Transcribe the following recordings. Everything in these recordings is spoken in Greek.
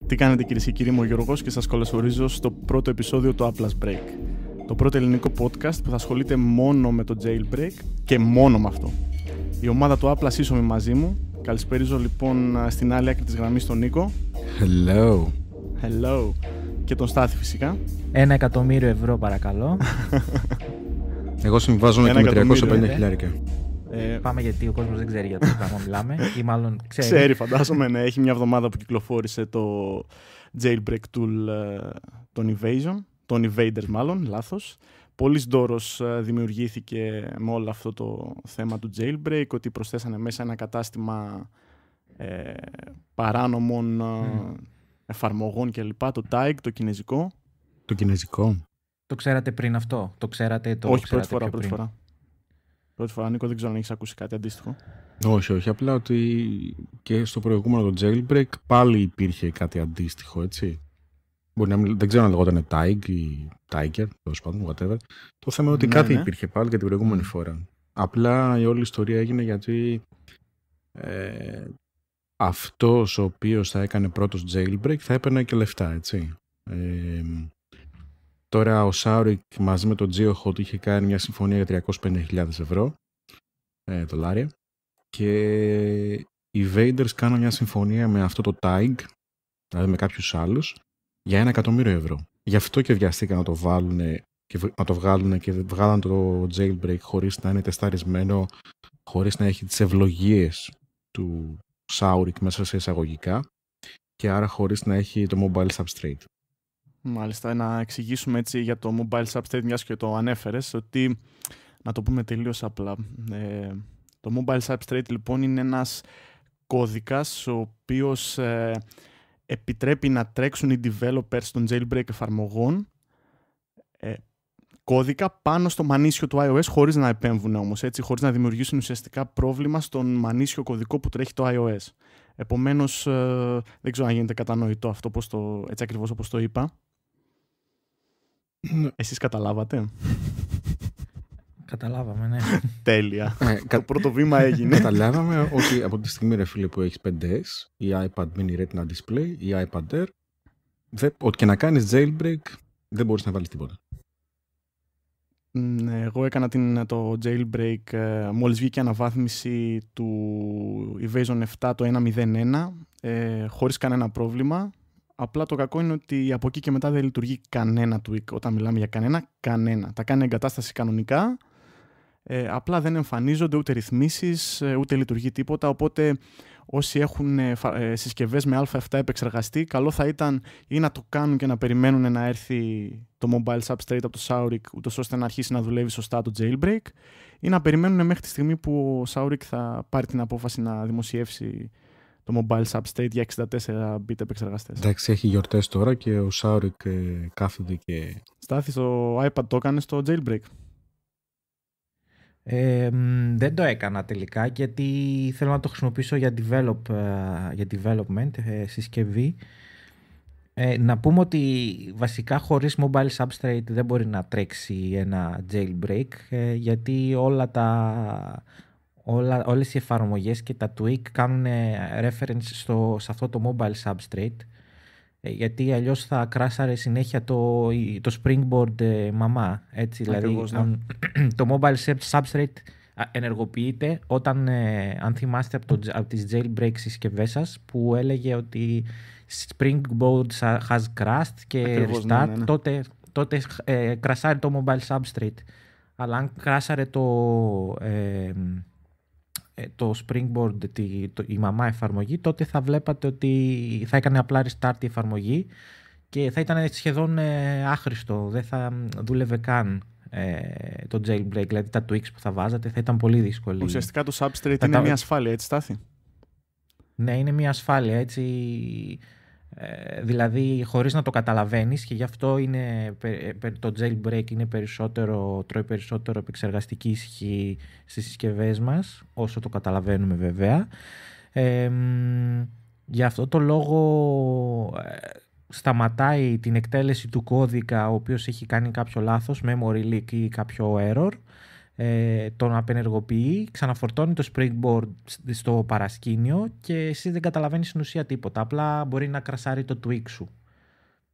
Τι κάνετε κυρίες και κύριοι, είμαι ο Γιώργος και σας καλωσορίζω στο πρώτο επεισόδιο του Apple's Break. Το πρώτο ελληνικό podcast που θα ασχολείται μόνο με το jailbreak και μόνο με αυτό. Η ομάδα του Apple's ίσομη μαζί μου. Καλησπέριζω λοιπόν στην άλλη άκρη της γραμμής τον Νίκο. Hello. Και τον Στάθη φυσικά. 1.000.000 παρακαλώ. Εγώ συμβάζομαι και με 350.000. Πάμε γιατί ο κόσμος δεν ξέρει για το πράγμα μιλάμε ή μάλλον ξέρει. Ξέρει φαντάζομαι, ναι. Έχει μια εβδομάδα που κυκλοφόρησε το jailbreak tool των Evasion, των Evaders μάλλον, λάθος. Πολύς ντόρος δημιουργήθηκε με όλο αυτό το θέμα του jailbreak, ότι προσθέσανε μέσα ένα κατάστημα παράνομων εφαρμογών κλπ. Το TAIG, το κινέζικο. Το κινέζικο. Το ξέρατε πριν αυτό? Το ξέρατε το? Όχι, πρώτη φορά. Πρώτη φορά, Νίκο, δεν ξέρω αν έχεις ακούσει κάτι αντίστοιχο. Όχι. Απλά ότι και στο προηγούμενο το jailbreak πάλι υπήρχε κάτι αντίστοιχο, έτσι. Μπορεί να δεν ξέρω αν λεγόταν TAIG ή Tiger, τέλος πάντων, whatever. Το θέμα είναι ότι κάτι υπήρχε πάλι και την προηγούμενη φορά. Απλά η όλη ιστορία έγινε γιατί αυτός ο οποίος θα έκανε πρώτος jailbreak θα έπαιρνε και λεφτά, έτσι. Τώρα ο Saurik μαζί με τον GeoHot είχε κάνει μια συμφωνία για 350.000 ευρώ, δολάρια, και οι Evaders κάναν μια συμφωνία με αυτό το TAIG, δηλαδή με κάποιους άλλους, για 1.000.000 ευρώ. Γι' αυτό και βιαστήκαν να το βάλουν και να το βγάλουν και βγάλαν το jailbreak χωρίς να είναι τεσταρισμένο, χωρίς να έχει τις ευλογίες του Saurik μέσα σε εισαγωγικά και άρα χωρίς να έχει το mobile substrate. Μάλιστα, να εξηγήσουμε έτσι για το mobile substrate, μιας και το ανέφερες, ότι να το πούμε τελείως απλά. Το mobile substrate λοιπόν είναι ένας κώδικας ο οποίος επιτρέπει να τρέξουν οι developers των jailbreak εφαρμογών κώδικα πάνω στο μανίσιο του iOS χωρίς να επέμβουν όμως, έτσι, χωρίς να δημιουργήσουν ουσιαστικά πρόβλημα στον μανίσιο κωδικό που τρέχει το iOS. Επομένως, δεν ξέρω αν γίνεται κατανοητό αυτό έτσι ακριβώς όπως το είπα. Εσείς καταλάβατε? Καταλάβαμε, ναι. Τέλεια. Το πρώτο βήμα έγινε. Καταλάβαμε ότι από τη στιγμή, ρε φίλε, που έχεις 5S, η iPad Mini Retina Display, η iPad Air, ότι και να κάνεις jailbreak δεν μπορείς να βάλεις τίποτα. Εγώ έκανα το jailbreak μόλις βγήκε αναβάθμιση του Evasion 7 το 1.0.1 χωρίς κανένα πρόβλημα. Απλά το κακό είναι ότι από εκεί και μετά δεν λειτουργεί κανένα tweak. Όταν μιλάμε για κανένα. Τα κάνει εγκατάσταση κανονικά, απλά δεν εμφανίζονται ούτε ρυθμίσεις, ούτε λειτουργεί τίποτα. Οπότε όσοι έχουν συσκευές με α7 επεξεργαστή, καλό θα ήταν ή να το κάνουν και να περιμένουν να έρθει το mobile substrate από το Saurik, ούτως ώστε να αρχίσει να δουλεύει σωστά το jailbreak, ή να περιμένουν μέχρι τη στιγμή που ο Saurik θα πάρει την απόφαση να δημοσιεύσει το mobile substrate για 64-bit επεξεργαστές. Εντάξει, έχει γιορτές τώρα και ο Saurik κάθεται και... Στάθη, στο iPad το έκανε στο jailbreak? Δεν το έκανα τελικά γιατί θέλω να το χρησιμοποιήσω για development, συσκευή. Να πούμε ότι βασικά χωρίς mobile substrate δεν μπορεί να τρέξει ένα jailbreak, γιατί όλες οι εφαρμογές και τα tweak κάνουν reference σε αυτό το mobile substrate, γιατί αλλιώς θα κράσαρε συνέχεια το Springboard μαμά, έτσι. Ακριβώς, δηλαδή το mobile substrate ενεργοποιείται όταν, αν θυμάστε από τις jailbreak συσκευές σας, που έλεγε ότι Springboard has crashed και ακριβώς, restart, ναι. τότε κρασάρει το mobile substrate. Αλλά αν κράσαρε το Springboard, η μαμά εφαρμογή, τότε θα βλέπατε ότι θα έκανε απλά restart η εφαρμογή και θα ήταν σχεδόν άχρηστο, δεν θα δούλευε καν το jailbreak, δηλαδή τα tweaks που θα βάζατε θα ήταν πολύ δύσκολη. Ουσιαστικά το substrate είναι μια ασφάλεια, έτσι, Στάθη? Ναι, είναι μια ασφάλεια, έτσι, δηλαδή χωρίς να το καταλαβαίνεις, και γι' αυτό το jailbreak τρώει περισσότερο επεξεργαστική ισχύ στις συσκευές μας, όσο το καταλαβαίνουμε βέβαια. Γι' αυτό το λόγο σταματάει την εκτέλεση του κώδικα ο οποίος έχει κάνει κάποιο λάθος, memory leak ή κάποιο error, τον απενεργοποιεί, ξαναφορτώνει το Springboard στο παρασκήνιο και εσύ δεν καταλαβαίνεις στην ουσία τίποτα. Απλά μπορεί να κρασάρει το tweak σου.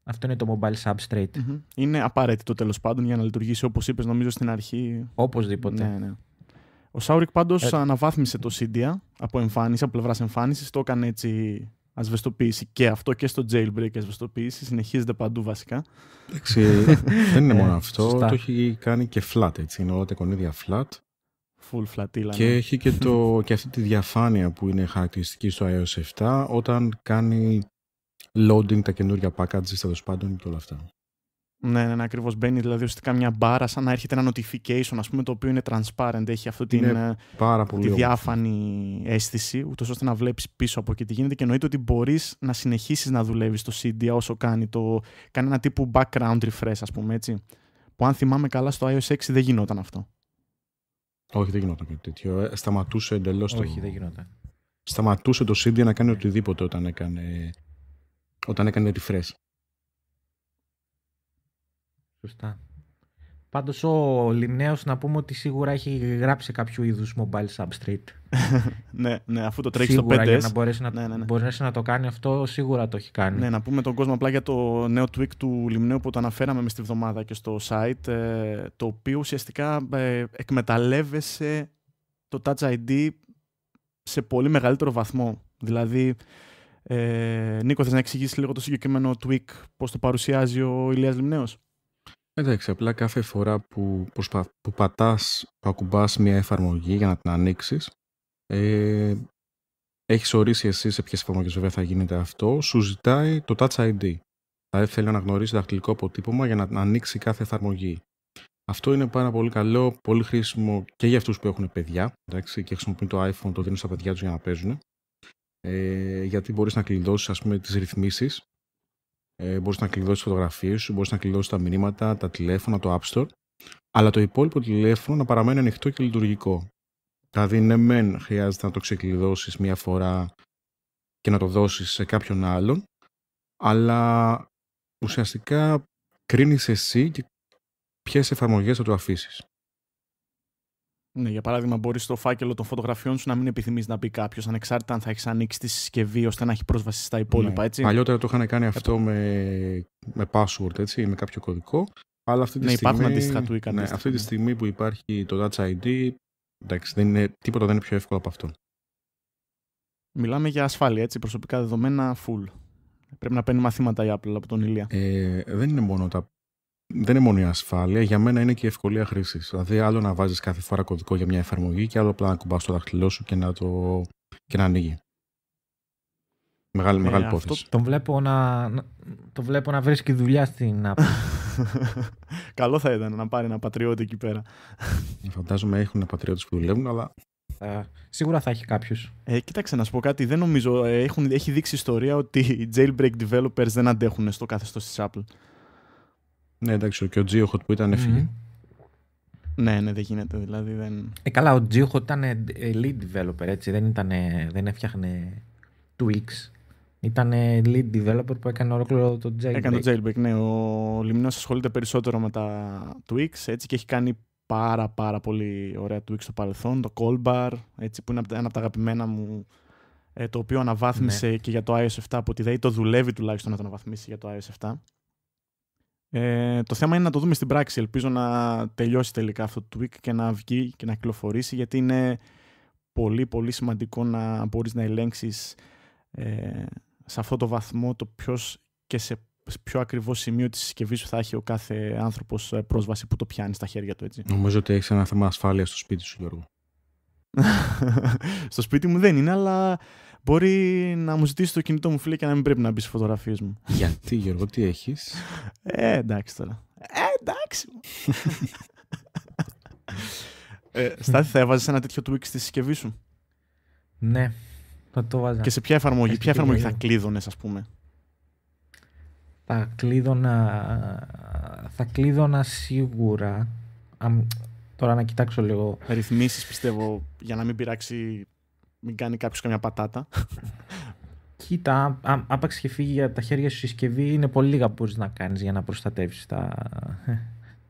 Αυτό είναι το mobile substrate. Mm-hmm. Είναι απαραίτητο τέλος πάντων για να λειτουργήσει όπως είπες νομίζω στην αρχή. Οπωσδήποτε. Ναι. Ο Saurik πάντως αναβάθμισε το Cydia από πλευράς εμφάνισης, το έκανε έτσι ασβεστοποίηση και αυτό και στο jailbreak ασβεστοποίηση, συνεχίζεται παντού βασικά. Εντάξει, δεν είναι μόνο αυτό, το έχει κάνει και flat, έτσι, είναι όλα τα εικονίδια flat. Full flat, και έχει και αυτή τη διαφάνεια που είναι χαρακτηριστική στο iOS 7 όταν κάνει loading τα καινούργια packages, τέλος πάντων και όλα αυτά. Ναι, ακριβώς. Μπαίνει δηλαδή ουσιαστικά μια μπάρα σαν να έρχεται ένα notification, ας πούμε, το οποίο είναι transparent, έχει αυτή τη διάφανη αίσθηση, ούτως ώστε να βλέπεις πίσω από εκεί τι γίνεται και εννοείται ότι μπορείς να συνεχίσεις να δουλεύεις στο Cydia όσο κάνει ένα τύπου background refresh, ας πούμε, έτσι. Που αν θυμάμαι καλά στο iOS 6 δεν γινόταν αυτό. Όχι, δεν γινόταν κάτι τέτοιο. Σταματούσε εντελώς Όχι, δεν γινόταν. Σταματούσε το Cydia να κάνει οτιδήποτε όταν έκανε refresh. Σωστά. Πάντως ο Λιμναίος να πούμε ότι σίγουρα έχει γράψει κάποιο είδους mobile substrate. ναι, αφού το τρέχει σίγουρα, στο 5S. Για να μπορέσει να το κάνει αυτό, σίγουρα το έχει κάνει. Ναι, να πούμε τον κόσμο απλά για το νέο tweak του Λιμναίου που το αναφέραμε μες τη βδομάδα και στο site, το οποίο ουσιαστικά εκμεταλλεύεσαι το Touch ID σε πολύ μεγαλύτερο βαθμό. Δηλαδή, Νίκο, θες να εξηγήσεις λίγο το συγκεκριμένο tweak, πώς το παρουσιάζει ο Ηλίας Λιμναίος? Εντάξει, απλά κάθε φορά που ακουμπάς μια εφαρμογή για να την ανοίξεις, έχεις ορίσει εσύ σε ποιες εφαρμογές βέβαια θα γίνεται αυτό, σου ζητάει το Touch ID. Δηλαδή θέλει να γνωρίσει δαχτυλικό αποτύπωμα για να ανοίξει κάθε εφαρμογή. Αυτό είναι πάρα πολύ καλό, πολύ χρήσιμο και για αυτούς που έχουν παιδιά, εντάξει, και χρησιμοποιούν το iPhone, το δίνουν στα παιδιά τους για να παίζουν. Γιατί μπορείς να κλειδώσεις, ας πούμε, τις ρυθμίσεις. Μπορείς να κλειδώσεις φωτογραφίες σου, μπορείς να κλειδώσεις τα μηνύματα, τα τηλέφωνα, το App Store, αλλά το υπόλοιπο τηλέφωνο να παραμένει ανοιχτό και λειτουργικό. Δηλαδή, ναι, μεν χρειάζεται να το ξεκλειδώσεις μία φορά και να το δώσεις σε κάποιον άλλον, αλλά ουσιαστικά κρίνεις εσύ και ποιες εφαρμογές θα του αφήσεις. Ναι, για παράδειγμα, μπορείς στο φάκελο των φωτογραφιών σου να μην επιθυμείς να μπει κάποιος, ανεξάρτητα αν θα έχεις ανοίξει τη συσκευή ώστε να έχει πρόσβαση στα υπόλοιπα, έτσι. Παλιότερα το είχαν κάνει αυτό με password, έτσι, με κάποιο κωδικό. Αλλά αυτή τη στιγμή, υπάρχουν αντίστοιχα tweak. Ναι, αυτή τη στιγμή που υπάρχει το Touch ID, εντάξει, τίποτα δεν είναι πιο εύκολο από αυτό. Μιλάμε για ασφάλεια, έτσι, προσωπικά δεδομένα full. Πρέπει να παίρνει μαθήματα η Apple από τον Ηλία. Δεν είναι μόνο η ασφάλεια, για μένα είναι και η ευκολία χρήσης. Δηλαδή, άλλο να βάζεις κάθε φορά κωδικό για μια εφαρμογή και άλλο απλά να κουμπάς το δάχτυλό σου και να ανοίγει. Μεγάλη υπόθεση. Τον βλέπω να βρίσκει δουλειά στην Apple. Καλό θα ήταν να πάρει ένα πατριώτη εκεί πέρα. Φαντάζομαι έχουν πατριώτες που δουλεύουν, αλλά... Σίγουρα θα έχει κάποιους. Κοίταξε να σου πω κάτι. Δεν νομίζω. Έχει δείξει ιστορία ότι οι jailbreak developers δεν αντέχουν στο καθεστώς της Apple. Ναι, εντάξει, και ο Geohot που ήταν έφυγε. Ναι, δεν γίνεται. Δηλαδή δεν... Καλά, ο Geohot ήταν lead developer, έτσι. Δεν έφτιαχνε tweaks. Ήταν lead developer που έκανε ολόκληρο το jailbreak. Έκανε το jailbreak, ναι. Ο Λιμνός ασχολείται περισσότερο με τα tweaks, έτσι, και έχει κάνει πάρα πολύ ωραία tweaks στο παρελθόν. Το Callbar, έτσι, που είναι ένα από τα αγαπημένα μου, το οποίο αναβάθμισε και για το iOS 7 από τη ΔΕΗ. Το δουλεύει τουλάχιστον να το αναβαθμίσει για το iOS 7. Το θέμα είναι να το δούμε στην πράξη. Ελπίζω να τελειώσει τελικά αυτό το tweak και να βγει και να κυκλοφορήσει, γιατί είναι πολύ σημαντικό να μπορείς να ελέγξεις σε αυτό το βαθμό το ποιος και σε πιο ακριβό σημείο της συσκευής σου θα έχει ο κάθε άνθρωπος πρόσβαση που το πιάνει στα χέρια του, έτσι. Νομίζω ότι έχεις ένα θέμα ασφάλειας στο σπίτι σου, Γιώργο. Στο σπίτι μου δεν είναι, αλλά μπορεί να μου ζητήσει το κινητό μου, φίλε, και να μην πρέπει να μπει στις φωτογραφίες μου. Γιατί, Γιώργο, τι έχεις? Εντάξει τώρα. Εντάξει. Στάθη, θα έβαζες ένα τέτοιο tweak στη συσκευή σου? Ναι, θα το βάζα. Και σε ποια εφαρμογή θα κλείδωνες, ας πούμε? Θα κλείδωνα σίγουρα. Τώρα να κοιτάξω λίγο. Ρυθμίσεις, πιστεύω, για να μην πειράξει, μην κάνει κάποιος καμιά πατάτα. Κοίτα, άπαξ και φύγει από τα χέρια σου συσκευή, είναι πολύ λίγα που μπορείς να κάνεις για να προστατεύσεις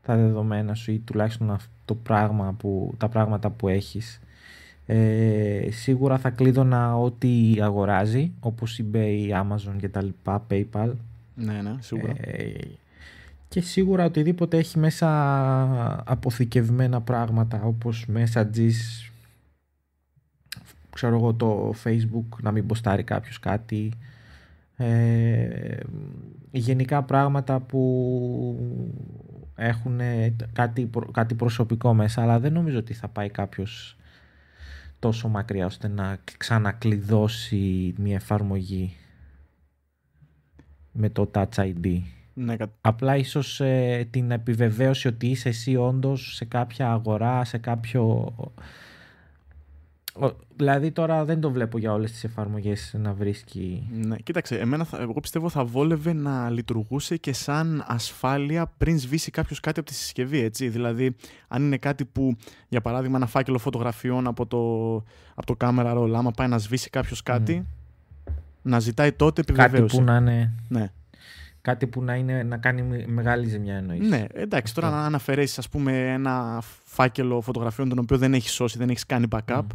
τα δεδομένα σου ή τουλάχιστον τα πράγματα που έχεις. Σίγουρα θα κλείδωνα ό,τι αγοράζει, όπως eBay, Amazon και τα λοιπά, PayPal. Ναι, σίγουρα. Και σίγουρα οτιδήποτε έχει μέσα αποθηκευμένα πράγματα, όπως messages, ξέρω εγώ, το Facebook να μην ποστάρει κάποιος κάτι, γενικά πράγματα που έχουν κάτι προσωπικό μέσα, αλλά δεν νομίζω ότι θα πάει κάποιος τόσο μακριά ώστε να ξανακλειδώσει μια εφαρμογή με το Touch ID. Ναι, Απλά ίσως την επιβεβαίωση ότι είσαι εσύ όντως σε κάποια αγορά, σε κάποιο... Δηλαδή τώρα δεν το βλέπω για όλες τις εφαρμογές να βρίσκει... Ναι, κοίταξε, εγώ πιστεύω θα βόλευε να λειτουργούσε και σαν ασφάλεια πριν σβήσει κάποιος κάτι από τη συσκευή, έτσι. Δηλαδή, αν είναι κάτι που, για παράδειγμα, ένα φάκελο φωτογραφιών από το camera roll, άμα πάει να σβήσει κάποιος κάτι, να ζητάει τότε επιβεβαίωση. Κάτι που να είναι... Ναι. Κάτι που να κάνει μεγάλη ζημιά εννοείς. Ναι, εντάξει, τώρα να αναφερέσεις, ας πούμε, ένα φάκελο φωτογραφιών τον οποίο δεν έχει σώσει, δεν έχει κάνει backup.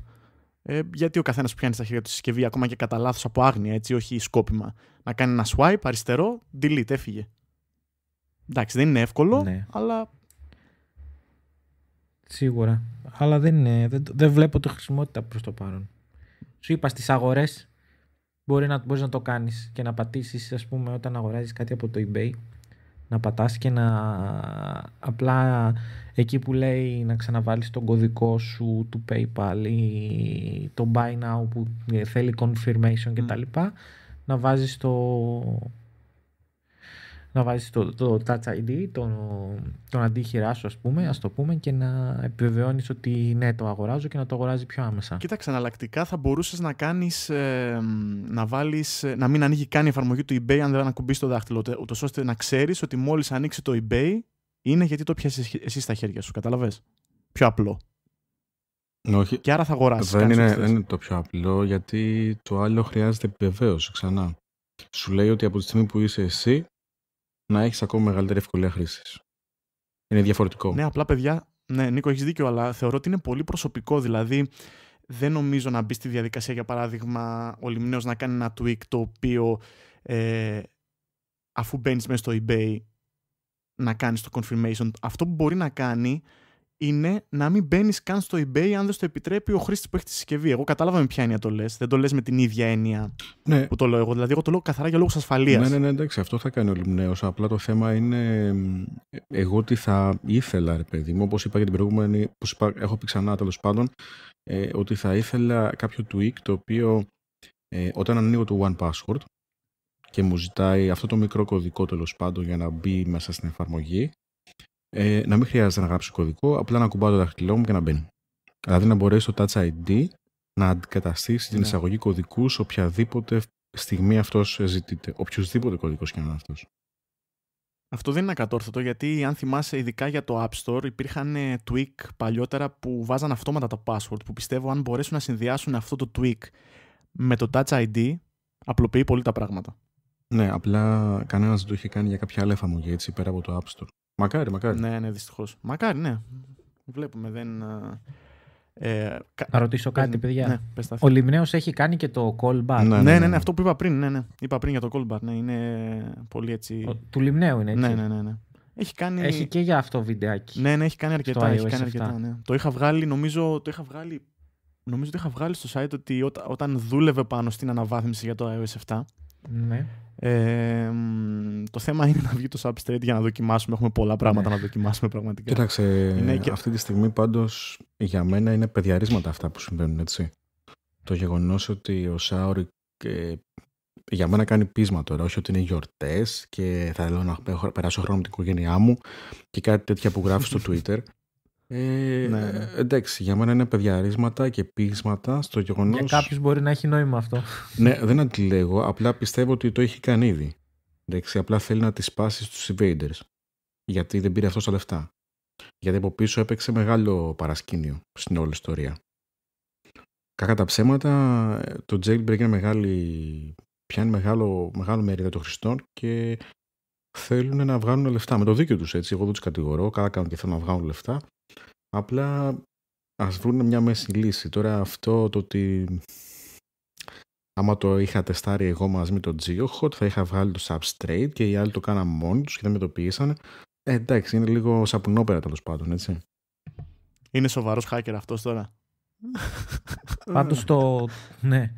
Γιατί ο καθένας πιάνει στα χέρια του συσκευή, ακόμα και κατά λάθος από άγνοια, έτσι, όχι σκόπιμα. Να κάνει ένα swipe αριστερό, delete, έφυγε. Εντάξει, δεν είναι εύκολο, ναι. Αλλά. Σίγουρα. Αλλά δεν βλέπω τη χρησιμότητα προς το παρόν. Σου είπα, στις αγορές μπορείς να το κάνεις και να πατήσεις, ας πούμε, όταν αγοράζεις κάτι από το eBay, να πατάς και απλά εκεί που λέει να ξαναβάλεις τον κωδικό σου του PayPal ή το Buy Now που θέλει confirmation και τα λοιπά, να βάζεις το Touch ID, τον αντίχειρά σου, ας το πούμε, και να επιβεβαιώνεις ότι ναι, το αγοράζω και να το αγοράζει πιο άμεσα. Κοίταξε, εναλλακτικά θα μπορούσες να κάνεις, να μην ανοίγει καν η εφαρμογή του eBay αν δεν ακουμπήσεις το δάχτυλο, ούτως ώστε να ξέρεις ότι μόλις ανοίξει το eBay είναι γιατί το πιάσεις εσύ στα χέρια σου, καταλαβες. Πιο απλό. Όχι. Και άρα θα αγοράσεις. Δεν είναι το πιο απλό, γιατί το άλλο χρειάζεται επιβεβαίωση ξανά. Σου λέει ότι από τη στιγμή που είσαι εσύ, να έχεις ακόμα μεγαλύτερη ευκολία χρήσης. Είναι διαφορετικό. Ναι, απλά παιδιά, ναι, Νίκο, έχεις δίκιο, αλλά θεωρώ ότι είναι πολύ προσωπικό. Δηλαδή, δεν νομίζω να μπει στη διαδικασία, για παράδειγμα, ο Λιμνέος να κάνει ένα tweak το οποίο αφού μπαίνεις μέσα στο eBay να κάνεις το confirmation. Αυτό που μπορεί να κάνει είναι να μην μπαίνεις καν στο eBay αν δεν στο επιτρέπει ο χρήστης που έχει τη συσκευή. Εγώ κατάλαβα με ποια έννοια το λες. Δεν το λες με την ίδια έννοια που το λέω εγώ. Δηλαδή, εγώ το λέω καθαρά για λόγους ασφαλείας. Ναι, εντάξει, αυτό θα κάνει ο Λιμνέος. Απλά το θέμα είναι εγώ τι θα ήθελα, ρε παιδί μου, όπως είπα για την προηγούμενη, έχω πει ξανά τέλος πάντων, ότι θα ήθελα κάποιο tweak το οποίο όταν ανοίγω το 1Password και μου ζητάει αυτό το μικρό κωδικό τέλος πάντων για να μπει μέσα στην εφαρμογή, να μην χρειάζεται να γράψει κωδικό, απλά να κουμπάω το δάχτυλό μου και να μπαίνει. Δηλαδή να μπορέσει το Touch ID να αντικαταστήσει την εισαγωγή κωδικού σε οποιαδήποτε στιγμή αυτός ζητείται. Οποιοδήποτε κωδικός και να είναι αυτός. Αυτό δεν είναι ακατόρθωτο, γιατί αν θυμάσαι, ειδικά για το App Store, υπήρχαν tweak παλιότερα που βάζαν αυτόματα τα password, που πιστεύω αν μπορέσουν να συνδυάσουν αυτό το tweak με το Touch ID, απλοποιεί πολύ τα πράγματα. Ναι, απλά κανένας δεν το είχε κάνει για κάποια άλλη εφαρμογή, έτσι, πέρα από το App Store. Μακάρι. Ναι, δυστυχώς. Μακάρι, ναι. Βλέπουμε, δεν... Να ρωτήσω κάτι, παιδιά. Ναι, ο Λιμνέος έχει κάνει και το callback. Ναι, αυτό που είπα πριν. Ναι. Είπα πριν για το callback. Ναι, είναι πολύ έτσι. Του Λιμνέου είναι έτσι. Ναι. Έχει και για αυτό βιντεάκι. Ναι, έχει κάνει αρκετά. Ναι. Το είχα βγάλει, νομίζω το είχα βγάλει στο site ότι όταν δούλευε πάνω στην αναβάθμιση για το iOS 7. Ναι. Το θέμα είναι να βγει το Substrate για να δοκιμάσουμε. Έχουμε πολλά πράγματα να δοκιμάσουμε πραγματικά. Κοίταξε, αυτή τη στιγμή πάντως για μένα είναι παιδιαρίσματα αυτά που συμβαίνουν, έτσι. Το γεγονός ότι ο Σάουρη για μένα κάνει πείσμα τώρα, όχι ότι είναι γιορτές και θα θέλω να περάσω χρόνο με την οικογένειά μου και κάτι τέτοια που γράφει στο Twitter. Εντάξει, για μένα είναι παιδιαρίσματα και πείσματα στο γεγονός. Για κάποιους μπορεί να έχει νόημα αυτό. Ναι, δεν αντιλέγω, απλά πιστεύω ότι το έχει κάνει ήδη. Εντάξει, απλά θέλει να τη σπάσει στους invaders. Γιατί δεν πήρε αυτό στα λεφτά. Γιατί από πίσω έπαιξε μεγάλο παρασκήνιο στην όλη ιστορία. Κακά τα ψέματα, το jailbreak είναι πιάνει μεγάλο μερίδιο των χρηστών και θέλουν να βγάλουν λεφτά. Με το δίκιο τους, έτσι. Εγώ δεν τους κατηγορώ. Καλά κάνουν και θέλουν να βγάλουν λεφτά. Απλά ας βρουν μια μέση λύση. Τώρα αυτό το ότι άμα το είχα τεστάρει εγώ μαζί με το GeoHot, θα είχα βγάλει το Substrate και οι άλλοι το κάναν μόνοι τους και δεν με το ποιήσανε. Εντάξει, είναι λίγο σαπουνόπερα τέλος πάντων, έτσι. Είναι σοβαρός hacker αυτός τώρα. Πάντως ναι.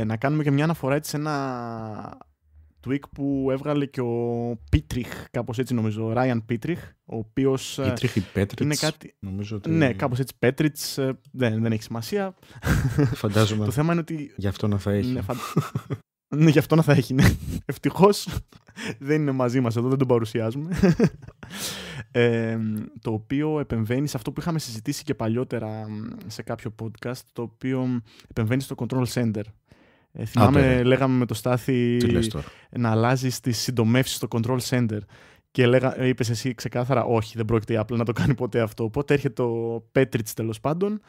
Να κάνουμε και μια αναφορά έτσι σε ένα tweak που έβγαλε και ο Πίτριχ, κάπως έτσι νομίζω, ο Ράιαν Πίτριχ, ο οποίος Πίτριχ ή Πέτριτς, είναι κάτι... νομίζω ότι... Ναι, κάπως έτσι, Πέτριτς, δεν έχει σημασία. Φαντάζομαι, το θέμα είναι ότι... γι' αυτό να θα έχει. Ναι, γι' αυτό να θα έχει, ναι. Ευτυχώς δεν είναι μαζί μας εδώ, δεν τον παρουσιάζουμε. Το οποίο επεμβαίνει σε αυτό που είχαμε συζητήσει και παλιότερα σε κάποιο podcast, το οποίο επεμβαίνει στο Control Center. Θυμάμαι, λέγαμε με το Στάθη να αλλάζει τις συντομεύσεις στο Control Center και είπες εσύ ξεκάθαρα όχι, δεν πρόκειται η Apple να το κάνει ποτέ αυτό. Οπότε έρχεται το Petritz τέλος πάντων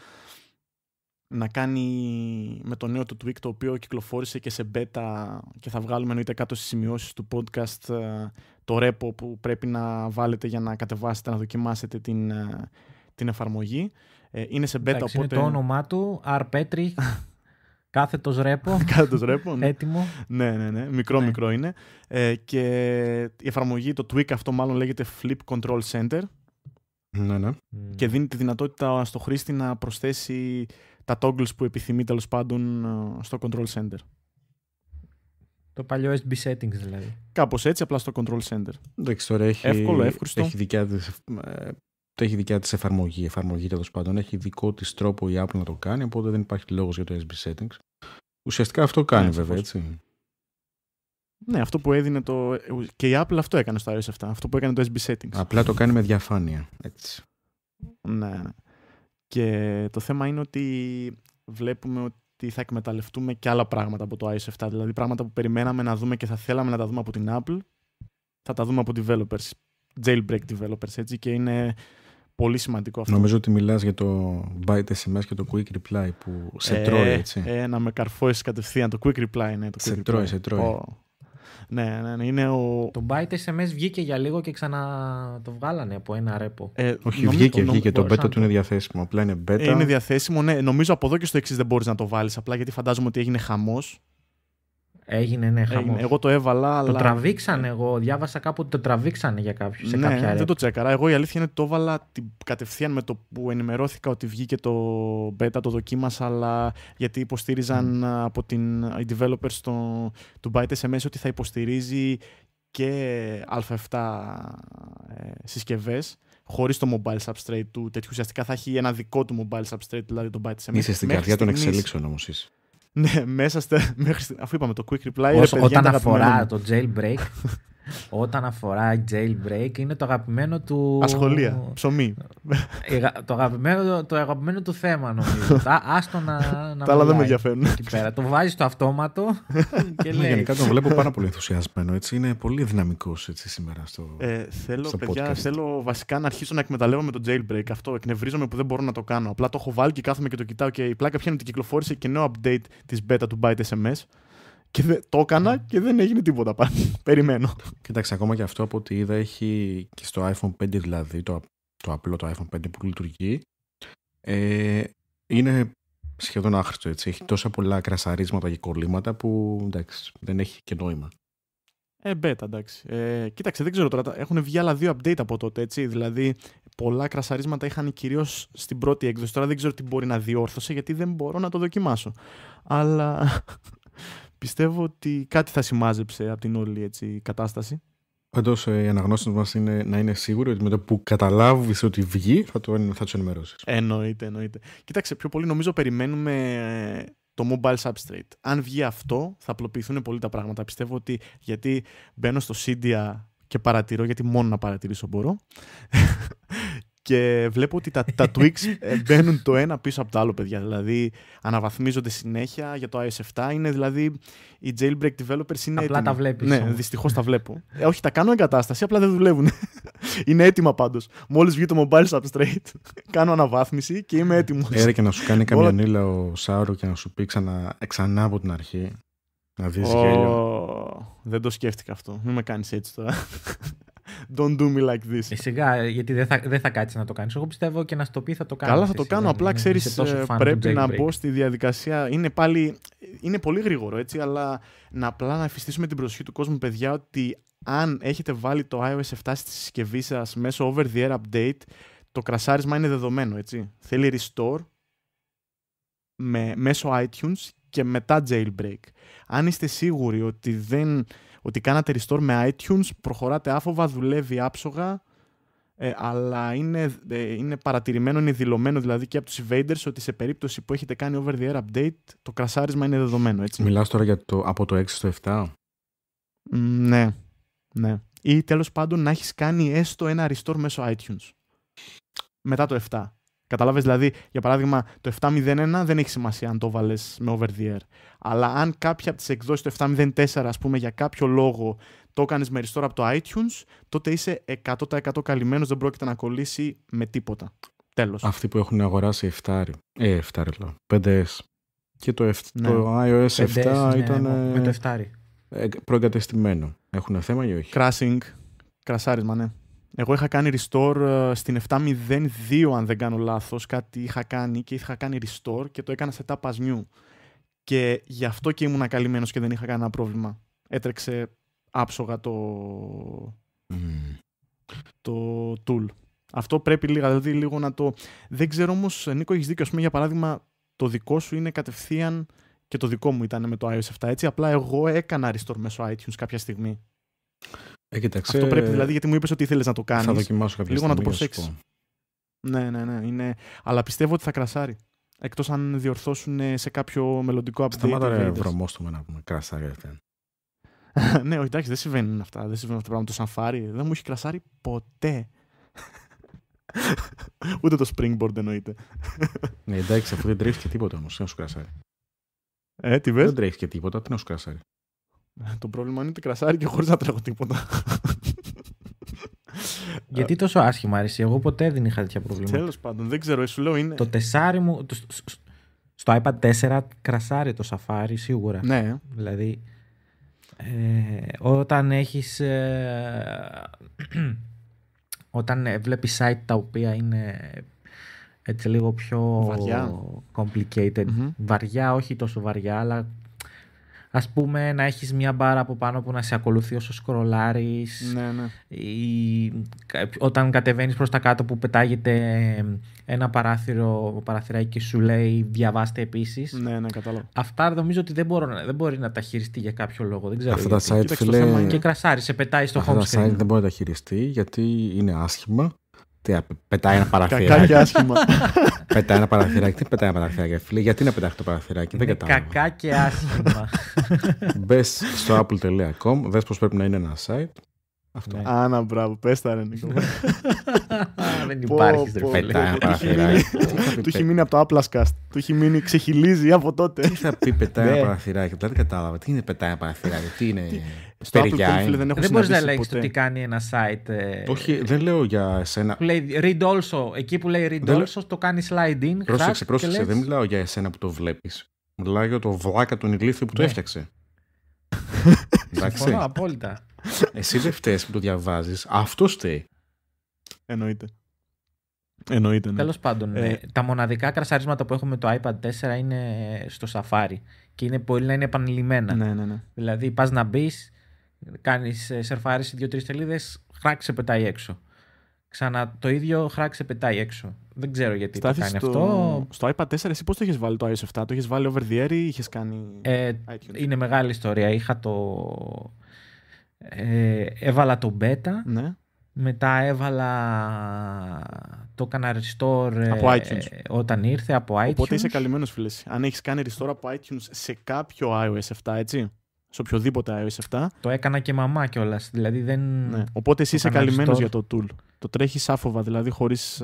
να κάνει με το νέο του tweak, το οποίο κυκλοφόρησε και σε beta και θα βγάλουμε εννοείται κάτω στις σημειώσεις του podcast το repo που πρέπει να βάλετε για να κατεβάσετε, να δοκιμάσετε την εφαρμογή. Είναι σε beta. Εντάξει, οπότε... Είναι το όνομά του, rpetri, κάθετος repo. Κάθετος repo, ναι. Έτοιμο. Ναι. Μικρό είναι. Και η εφαρμογή, το tweak αυτό μάλλον λέγεται Flip Control Center. Ναι. Και δίνει τη δυνατότητα στο χρήστη να προσθέσει τα toggles που επιθυμεί τέλος πάντων στο Control Center. Το παλιό SB settings δηλαδή. Κάπως έτσι, απλά στο Control Center. Εντάξει, τώρα εύκολο, εύκριστο. Έχει δικιά της εφαρμογή τέλος πάντων. Έχει δικό της τρόπο η Apple να το κάνει, οπότε δεν υπάρχει λόγος για το SB settings. Ουσιαστικά αυτό κάνει βέβαια, έτσι. Ναι, αυτό που έδινε και η Apple αυτό έκανε στο iOS 7. Αυτό που έκανε το SB settings. Απλά το κάνει με διαφάνεια, έτσι. Ναι. Και το θέμα είναι ότι βλέπουμε ότι θα εκμεταλλευτούμε και άλλα πράγματα από το iOS 7. Δηλαδή πράγματα που περιμέναμε να δούμε και θα θέλαμε να τα δούμε από την Apple, θα τα δούμε από developers, jailbreak developers, έτσι, και είναι πολύ σημαντικό αυτό. Νομίζω ότι μιλάς για το Byte SMS και το Quick Reply που σε τρώει, έτσι. Να με καρφώσεις κατευθείαν, το Quick Reply, ναι. Το quick σε τρώει. Ναι, είναι Το Byte SMS βγήκε για λίγο και ξανά το βγάλανε από ένα ρέπο. Όχι, βγήκε. Το beta του είναι διαθέσιμο. Απλά είναι beta. Είναι διαθέσιμο, ναι. Νομίζω από εδώ και στο εξής δεν μπορείς να το βάλεις. Απλά γιατί φαντάζομαι ότι έγινε χαμός. Έγινε χαμός. Εγώ το έβαλα. Το τραβήξανε. Εγώ διάβασα κάπου ότι το τραβήξανε για κάποιους. Ναι, δεν το τσέκαρα. Εγώ η αλήθεια είναι ότι το έβαλα κατευθείαν με το που ενημερώθηκα ότι βγήκε το beta, το δοκίμασα, αλλά γιατί υποστήριζαν από οι developers του Byte SMS ότι θα υποστηρίζει και α7 συσκευές χωρίς το mobile substrate του τέτοιου. Ουσιαστικά θα έχει ένα δικό του mobile substrate, δηλαδή το Byte SMS. Είσαι στην καρδιά των εξελίξεων όμως είσαι. Ναι, αφού είπαμε το Quick Reply. Όταν αφορά το jailbreak, όταν αφορά jailbreak είναι το αγαπημένο του... Ασχολία, ψωμί. Το αγαπημένο του θέμα νομίζω. Άστο να τα άλλα δεν με ενδιαφέρουν. Το βάζει στο αυτόματο και λέει. Γενικά τον βλέπω πάρα πολύ ενθουσιασμένο. Έτσι. Είναι πολύ δυναμικός έτσι, σήμερα στο θέλω βασικά να αρχίσω να εκμεταλλεύομαι το jailbreak. Αυτό εκνευρίζομαι που δεν μπορώ να το κάνω. Απλά το έχω βάλει και κάθομαι και το κοιτάω και η πλάκα πια είναι ότι κυκλοφόρησε και νέο update της beta του Byte SMS. Και το έκανα και δεν έγινε τίποτα πάνω. Περιμένω. Κοίταξε, ακόμα και αυτό από ό,τι είδα έχει και στο iPhone 5 δηλαδή, το απλό το iPhone 5 που λειτουργεί, είναι σχεδόν άχρηστο, έτσι. Έχει τόσα πολλά κρασαρίσματα και κολλήματα που εντάξει, δεν έχει και νόημα. Beta, εντάξει. Κοίταξε, δεν ξέρω τώρα. Έχουν βγει άλλα 2 update από τότε, έτσι. Δηλαδή, πολλά κρασαρίσματα είχαν κυρίως στην πρώτη έκδοση. Τώρα δεν ξέρω τι μπορεί να διόρθωσε, γιατί δεν μπορώ να το δοκιμάσω. Αλλά πιστεύω ότι κάτι θα σημάζεψε από την όλη έτσι, κατάσταση. Πάντως, οι αναγνώστες μας είναι να είναι σίγουροι ότι με το που καταλάβεις ότι βγει θα τους ενημερώσεις. Εννοείται. Κοίταξε, πιο πολύ νομίζω περιμένουμε το mobile substrate. Αν βγει αυτό, θα απλοποιηθούν πολύ τα πράγματα. Πιστεύω ότι γιατί μπαίνω στο Cydia και παρατηρώ, γιατί μόνο να παρατηρήσω μπορώ. Και βλέπω ότι τα tweaks μπαίνουν το ένα πίσω από το άλλο, παιδιά. Δηλαδή, αναβαθμίζονται συνέχεια για το iOS 7. Είναι δηλαδή, οι jailbreak developers είναι απλά τα βλέπεις. Ναι, δυστυχώς τα βλέπω. Όχι, τα κάνω εγκατάσταση, απλά δεν δουλεύουν. Είναι έτοιμα πάντως. Mόλις βγει το mobile substrate, κάνω αναβάθμιση και είμαι έτοιμος. Και να σου κάνει καμιά νύλα ο Σάουρο και να σου πει ξανά από την αρχή. Να δεις γέλιο. Δεν το σκέφτηκα αυτό. Μην με κάνεις έτσι τώρα. Don't do me like this. Σιγά, γιατί δεν θα κάτσεις να το κάνεις. Εγώ πιστεύω και να στο πει θα το κάνεις. Καλά, θα το κάνω. Απλά ξέρεις, πρέπει να μπω στη διαδικασία. Είναι πολύ γρήγορο, έτσι, αλλά απλά να εφιστήσουμε την προσοχή του κόσμου, παιδιά, ότι αν έχετε βάλει το iOS 7 στη συσκευή σας μέσω over-the-air update, το κρασάρισμα είναι δεδομένο, έτσι. Θέλει restore μέσω iTunes και μετά jailbreak. Αν είστε σίγουροι ότι κάνατε restore με iTunes, προχωράτε άφοβα, δουλεύει άψογα, αλλά είναι παρατηρημένο, είναι δηλωμένο δηλαδή και από τους evaders ότι σε περίπτωση που έχετε κάνει over-the-air update, το κρασάρισμα είναι δεδομένο, έτσι. Μιλάς τώρα για από το 6 στο 7? Ναι. Ή τέλος πάντων να έχεις κάνει έστω ένα restore μέσω iTunes μετά το 7. Καταλάβες, δηλαδή, για παράδειγμα, το 7.01 δεν έχει σημασία αν το βάλες με over-the-air. Αλλά αν κάποια από τις εκδόσεις του 7.04, ας πούμε, για κάποιο λόγο το έκανες με restore από το iTunes, τότε είσαι 100% καλυμμένος, δεν πρόκειται να κολλήσει με τίποτα. Τέλος. Αυτοί που έχουν αγοράσει 5S. Και το iOS 7 ήταν με το 7. προεγκατεστημένο. Έχουν θέμα ή όχι? Κρασάρισμα, ναι. Εγώ είχα κάνει restore στην 7.02, αν δεν κάνω λάθος. Κάτι είχα κάνει και είχα κάνει restore και το έκανα setup as new. Και γι' αυτό και ήμουν καλυμμένος και δεν είχα κανένα πρόβλημα. Έτρεξε άψογα το tool. Αυτό πρέπει λίγο να το... Δεν ξέρω όμως, Νίκο, έχεις δίκιο. Ας πούμε, για παράδειγμα, το δικό σου είναι κατευθείαν και το δικό μου ήταν με το iOS 7, έτσι. Απλά εγώ έκανα restore μέσω iTunes κάποια στιγμή. Κοίταξε, αυτό πρέπει δηλαδή, γιατί μου είπες ότι ήθελες να το κάνεις. Θα δοκιμάσω κάποια λίγο στιγμή, να το προσέξεις. Ναι. Αλλά πιστεύω ότι θα κρασάρει. Εκτός αν διορθώσουν σε κάποιο μελλοντικό update. Σταμάτα ρε βρωμόστομα να πούμε κρασάρει. Ναι, όχι, εντάξει, δεν συμβαίνουν αυτά. Δεν συμβαίνουν αυτά τα πράγματα. Το Safari δεν μου έχει κρασάρει ποτέ. Ούτε το Springboard εννοείται. Ναι, εντάξει, αφού δεν τρέχει και τίποτα όμως. Τι να σου κρασάρει. Τι βες? Δεν τρέχει και τίποτα, τι να σου κρασάρει. Το πρόβλημα είναι ότι κρασάρει και χωρίς να τρέχω τίποτα. Γιατί τόσο άσχημα αρέσει? Εγώ ποτέ δεν είχα τέτοια προβλήματα. Τέλος πάντων, δεν ξέρω, σου λέω είναι. Το 4 μου. Στο iPad 4 κρασάρει το Safari σίγουρα. Ναι. Δηλαδή. Όταν έχεις. Όταν βλέπεις site τα οποία είναι έτσι λίγο πιο βαριά. Complicated. Βαριά, όχι τόσο βαριά, αλλά ας πούμε να έχεις μια μπάρα από πάνω που να σε ακολουθεί όσο σκρολάρεις. Ναι. Ή όταν κατεβαίνεις προς τα κάτω που πετάγεται ένα παραθυράκι και σου λέει διαβάστε επίσης. Ναι, κατάλαβα. Αυτά νομίζω ότι δεν μπορεί να τα χειριστεί για κάποιο λόγο. Δεν ξέρω. Αυτά τα site, φίλε, και κρασάρει, σε πετάει στο home screen. Αυτά τα site δεν μπορεί να τα χειριστεί γιατί είναι άσχημα. Πετάει ένα παραθυράκι. Κακά και άσχημα. Πετάει ένα παραθυράκι. Τι πετάει ένα παραθυράκι, φίλε? Γιατί να πετάει το παραθυράκι? Δεν κατάλαβα. Κακά και άσχημα. Μπες στο apple.com, δες πως πρέπει να είναι ένα site. Αυτό. Άνα, μπράβο, πες τα ρε Νίκο. Δεν υπάρχει. Πετάει ένα παραθυράκι. Του έχει μείνει από το Applescast. Του έχει μείνει, ξεχυλίζει από τότε. Τι θα πει πετάει ένα παραθυράκι? Δεν κατάλαβα. Τι είναι πετάει ένα παραθυράκι? Τι είναι? Στο Apple δεν μπορείς να ελέγξεις το τι κάνει ένα site. Όχι, δεν λέω για εσένα. Που λέει read also. Εκεί που λέει read also το κάνει slide in. Πρόσεξε. Δεν μιλάω για εσένα που το βλέπεις. Μιλάω για το βλάκα τον ηλίθιο που το έφτιαξε. Συμφωνώ απόλυτα. Εσύ δεν φταίς που το διαβάζεις. Αυτό φταίει. Εννοείται. Ναι. Τέλος πάντων, τα μοναδικά κρασαρίσματα που έχουμε το iPad 4 είναι στο Safari και μπορεί να είναι επανειλημμένα. Ναι. Δηλαδή πας να μπεις, κάνεις σερφάρεις 2-3 σελίδες, χράκ σε πετάει έξω. Ξανά το ίδιο, χράκ σε πετάει έξω. Δεν ξέρω γιατί το κάνει αυτό. Στο iPad 4 εσύ πώς το έχεις βάλει το iOS 7? Το έχεις βάλει over the air ή είχες κάνει iTunes? Είναι μεγάλη ιστορία. Είχα έβαλα το beta. Ναι. Μετά το έκανα restore από iTunes. Όταν ήρθε από iTunes. Οπότε είσαι καλυμμένος, φίλες. Αν έχεις κάνει restore από iTunes σε κάποιο iOS 7, έτσι, σε οποιοδήποτε iOS 7. Το έκανα και μαμά κιόλας. Δηλαδή ναι. Οπότε εσύ είσαι καλυμμένος για το tool. Το τρέχεις άφοβα, δηλαδή χωρίς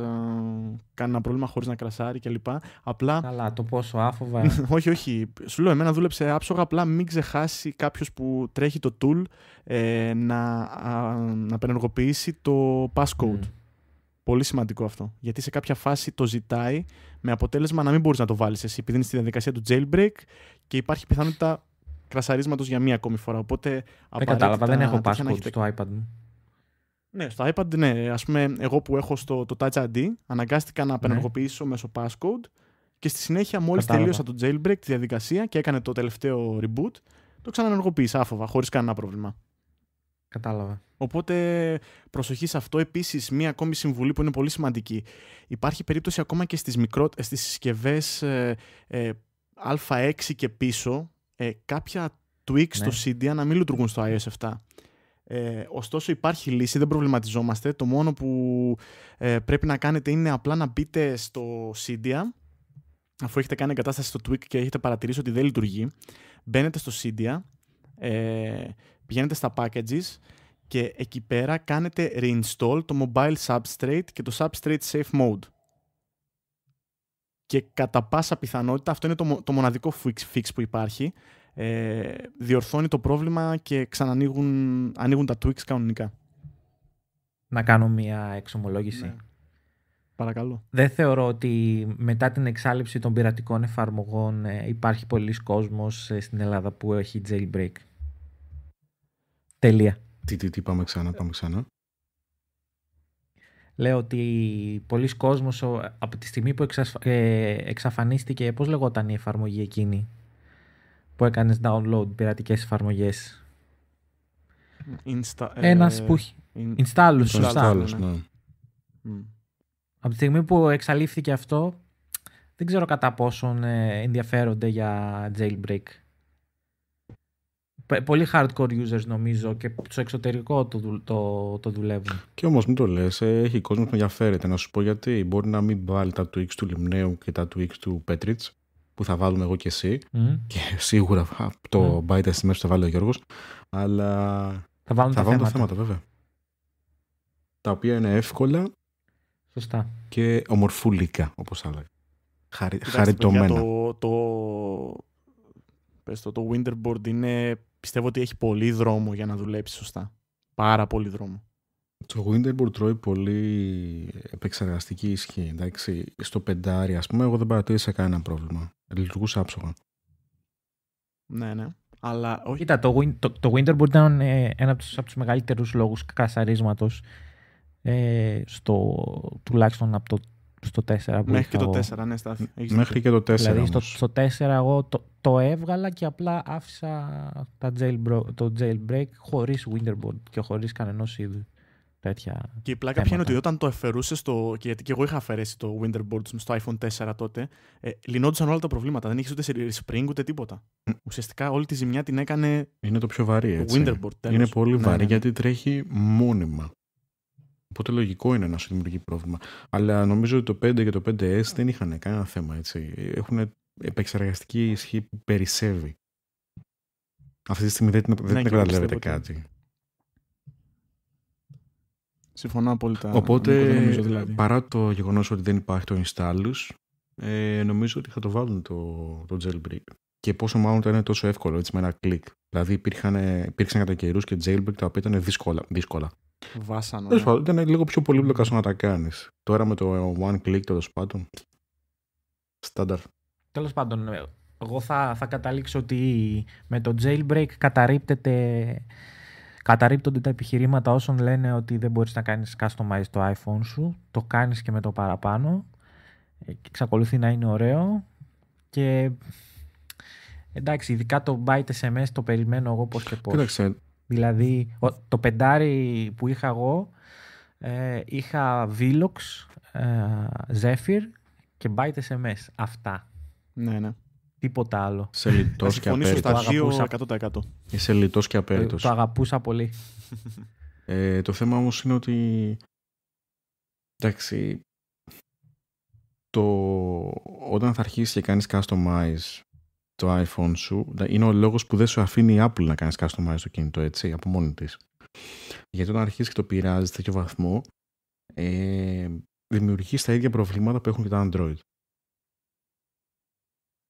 κανένα πρόβλημα, χωρίς να κρασάρει κλπ. Απλά. Καλά, το πόσο άφοβα. όχι. Σου λέω, εμένα δούλεψε άψογα. Απλά μην ξεχάσει κάποιος που τρέχει το tool να απενεργοποιήσει το passcode. Πολύ σημαντικό αυτό. Γιατί σε κάποια φάση το ζητάει με αποτέλεσμα να μην μπορείς να το βάλεις εσύ, επειδή είναι στη διαδικασία του jailbreak και υπάρχει πιθανότητα κρασαρίσματος για μία ακόμη φορά. Οπότε, δεν κατάλαβα, δεν έχω passcode στο iPad μου. Ναι, στο iPad ναι. Ας πούμε, εγώ που έχω το Touch ID, αναγκάστηκα να απενεργοποιήσω μέσω passcode και στη συνέχεια μόλις τελείωσα το jailbreak, τη διαδικασία και έκανε το τελευταίο reboot, το ξαναενεργοποίησα άφοβα, χωρίς κανένα πρόβλημα. Κατάλαβα. Οπότε προσοχή σε αυτό. Επίσης, μία ακόμη συμβουλή που είναι πολύ σημαντική. Υπάρχει περίπτωση ακόμα και στις συσκευές α6 και πίσω κάποια tweaks στο Cydia να μην λειτουργούν στο iOS 7. Ωστόσο υπάρχει λύση, δεν προβληματιζόμαστε. Το μόνο που πρέπει να κάνετε είναι απλά να μπείτε στο Cydia, αφού έχετε κάνει εγκατάσταση στο tweak και έχετε παρατηρήσει ότι δεν λειτουργεί. Μπαίνετε στο Cydia, πηγαίνετε στα packages και εκεί πέρα κάνετε reinstall το mobile substrate και το substrate safe mode. Και κατά πάσα πιθανότητα, αυτό είναι το μοναδικό fix που υπάρχει, διορθώνει το πρόβλημα και ανοίγουν τα tweaks κανονικά. Να κάνω μια εξομολόγηση. Ναι. Παρακαλώ. Δεν θεωρώ ότι μετά την εξάλειψη των πειρατικών εφαρμογών υπάρχει πολλής κόσμος στην Ελλάδα που έχει jailbreak. Τελεία. Τι πάμε ξανά. Λέω ότι πολλοί κόσμος από τη στιγμή που εξαφανίστηκε, πώς λεγόταν η εφαρμογή εκείνη που έκανες download πειρατικές εφαρμογές. Ένας που έχει Installus, σωστά. Ναι. Από τη στιγμή που εξαλείφθηκε αυτό, δεν ξέρω κατά πόσον ενδιαφέρονται για jailbreak. Πολύ hardcore users νομίζω και στο εξωτερικό το δουλεύουν. Και όμως μην το λες, έχει κόσμο που ενδιαφέρεται. Να σου πω γιατί. Μπορεί να μην βάλει τα tweaks του Λιμνέου και τα tweaks του Petritz που θα βάλουμε εγώ και εσύ. Και σίγουρα το byte στη μέση θα βάλει ο Γιώργος. Αλλά θα βάλουν τα θέματα βέβαια. Τα οποία είναι εύκολα. Σωστά. Και ομορφούλικα, όπως θα λέγαμε. Χαριτωμένα. Το Winterboard πιστεύω ότι έχει πολύ δρόμο για να δουλέψει σωστά. Πάρα πολύ δρόμο. Το Winterboard τρώει πολύ επεξεργαστική ισχύ. Εντάξει. Στο 5, ας πούμε, εγώ δεν παρατήρησα κανένα πρόβλημα. Λειτουργούσε άψογα. Ναι. Αλλά όχι. Κοίτα, το Winterboard ήταν ένα από τους μεγαλύτερους λόγους κασαρίσματος τουλάχιστον από στο 4 που μέχρι και το 4, εγώ. ναι, Στάθη. Μέχρι και το 4. Δηλαδή στο 4 εγώ το έβγαλα και απλά άφησα το jailbreak χωρίς Winterboard και χωρίς κανενός είδου τέτοια. Και η πλάκα ποια είναι ότι όταν το αφαιρούσες γιατί και εγώ είχα αφαιρέσει το Winterboard στο iPhone 4 τότε, λυνόντουσαν όλα τα προβλήματα. Δεν είχες ούτε spring ούτε τίποτα. Ουσιαστικά όλη τη ζημιά την έκανε. Είναι το πιο βαρύ, έτσι. Winterboard, τέλος. Είναι πολύ βαρύ γιατί τρέχει μόνιμα. Οπότε λογικό είναι να σου δημιουργεί πρόβλημα. Αλλά νομίζω ότι το 5 και το 5S δεν είχαν κανένα θέμα, έτσι. Έχουν επεξεργαστική ισχύ που περισσεύει. Αυτή τη στιγμή δεν εκμεταλλεύεται κάτι. Συμφωνώ απόλυτα. Οπότε, νομίζω, δηλαδή. Παρά το γεγονός ότι δεν υπάρχει το Installus, νομίζω ότι θα το βάλουν το jailbreak. Και πόσο μάλλον ήταν τόσο εύκολο, έτσι, με ένα κλικ. Δηλαδή υπήρξαν κατά καιρούς και jailbreak τα οποία ήταν δύσκολα. Βάσανο. Ήταν λίγο πιο πολύπλοκα στο να τα κάνεις. Τώρα με το one click τέλος πάντων. Στάνταρ. Τέλος πάντων, εγώ θα καταλήξω ότι με το jailbreak καταρρίπτονται τα επιχειρήματα όσων λένε ότι δεν μπορείς να κάνεις customize το iPhone σου. Το κάνεις και με το παραπάνω. Και εξακολουθεί να είναι ωραίο. Και εντάξει, ειδικά το byte SMS το περιμένω εγώ πώς και πώς. Κοίταξε. Δηλαδή, το 5 που είχα εγώ, είχα Velox, Zephyr και byte SMS. Αυτά. Ναι. Τίποτα άλλο. Σε λιτός και απέριτος. 100%. Είσαι λιτός και απέριτος. Το αγαπούσα πολύ. Το θέμα όμως είναι ότι εντάξει, όταν θα αρχίσεις και κάνεις customize το iPhone σου, είναι ο λόγος που δεν σου αφήνει η Apple να κάνεις customize το κινητό, έτσι, από μόνη της. Γιατί όταν αρχίσεις και το πειράζεις σε τέτοιο βαθμό, δημιουργείς τα ίδια προβλήματα που έχουν και τα Android.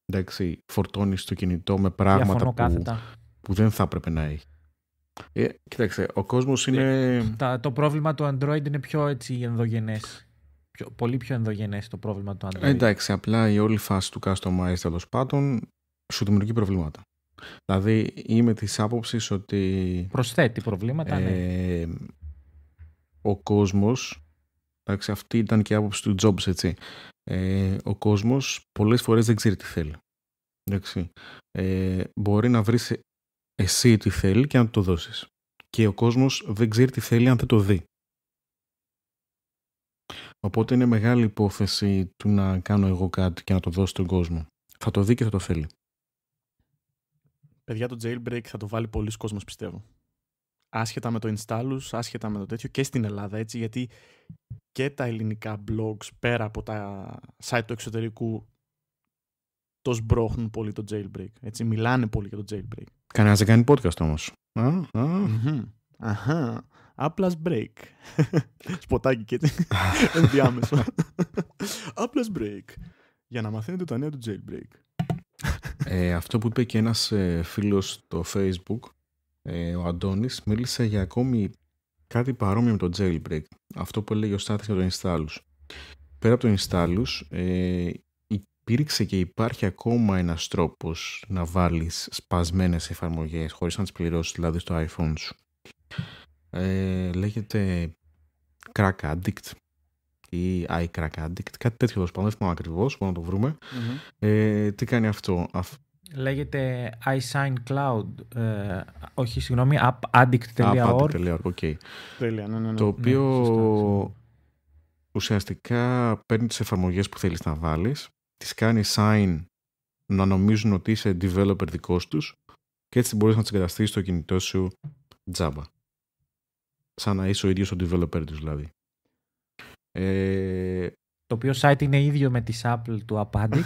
Εντάξει, φορτώνεις το κινητό με πράγματα που δεν θα έπρεπε να έχει. Κοίταξε, ο κόσμος είναι... Το πρόβλημα του Android είναι πιο έτσι ενδογενές. Πολύ πιο ενδογενές το πρόβλημα του Android. Εντάξει, απλά η όλη φάση του customize τέλος πάντων σου δημιουργεί προβλήματα. Δηλαδή είμαι της άποψης ότι Προσθέτει προβλήματα, ναι. Ο κόσμος, εντάξει, αυτή ήταν και η άποψη του Jobs, έτσι. Ο κόσμος πολλές φορές δεν ξέρει τι θέλει. Εντάξει. Μπορεί να βρεις εσύ τι θέλει και να το δώσεις. Και ο κόσμος δεν ξέρει τι θέλει αν δεν το δει. Οπότε είναι μεγάλη υπόθεση του να κάνω εγώ κάτι και να το δώσω στον κόσμο. Θα το δει και θα το θέλει. Παιδιά, το jailbreak θα το βάλει πολλοί κόσμος, πιστεύω. Άσχετα με το installus, άσχετα με το τέτοιο, και στην Ελλάδα, έτσι, γιατί και τα ελληνικά blogs πέρα από τα site του εξωτερικού το σμπρώχνουν πολύ το jailbreak. Έτσι, μιλάνε πολύ για το jailbreak. Κανένας δεν κάνει podcast όμως. Αχα. Apple's break. Σποτάκι και έτσι. Ενδιάμεσο. Apple's break. Για να μαθαίνετε τα νέα του jailbreak. Αυτό που είπε και ένας φίλος στο Facebook, ο Αντώνης, μίλησε για ακόμη κάτι παρόμοιο με το jailbreak. Αυτό που έλεγε ο Στάθης για το installus. Πέρα από το installus, υπήρξε και υπάρχει ακόμα ένας τρόπος να βάλεις σπασμένες εφαρμογές χωρίς να τις πληρώσεις, δηλαδή στο iPhone σου. Λέγεται Crack Addict ή iCrack Addict, κάτι τέτοιο εδώ πάνω, δεν θυμάμαι ακριβώς, μπορούμε να το βρούμε. Τι κάνει αυτό? Λέγεται iSign όχι, συγγνώμη, appaddict.org. Okay. Τέλεια, ναι. Το οποίο σωστά. Ουσιαστικά παίρνει τις εφαρμογές που θέλεις να βάλεις, τις κάνει sign να νομίζουν ότι είσαι developer δικός τους και έτσι μπορείς να τις εγκαταστήσεις στο κινητό σου τζάμπα. Σαν να είσαι ο ίδιος ο developer τους δηλαδή. Το οποίο site είναι ίδιο με τη Apple του Appaddict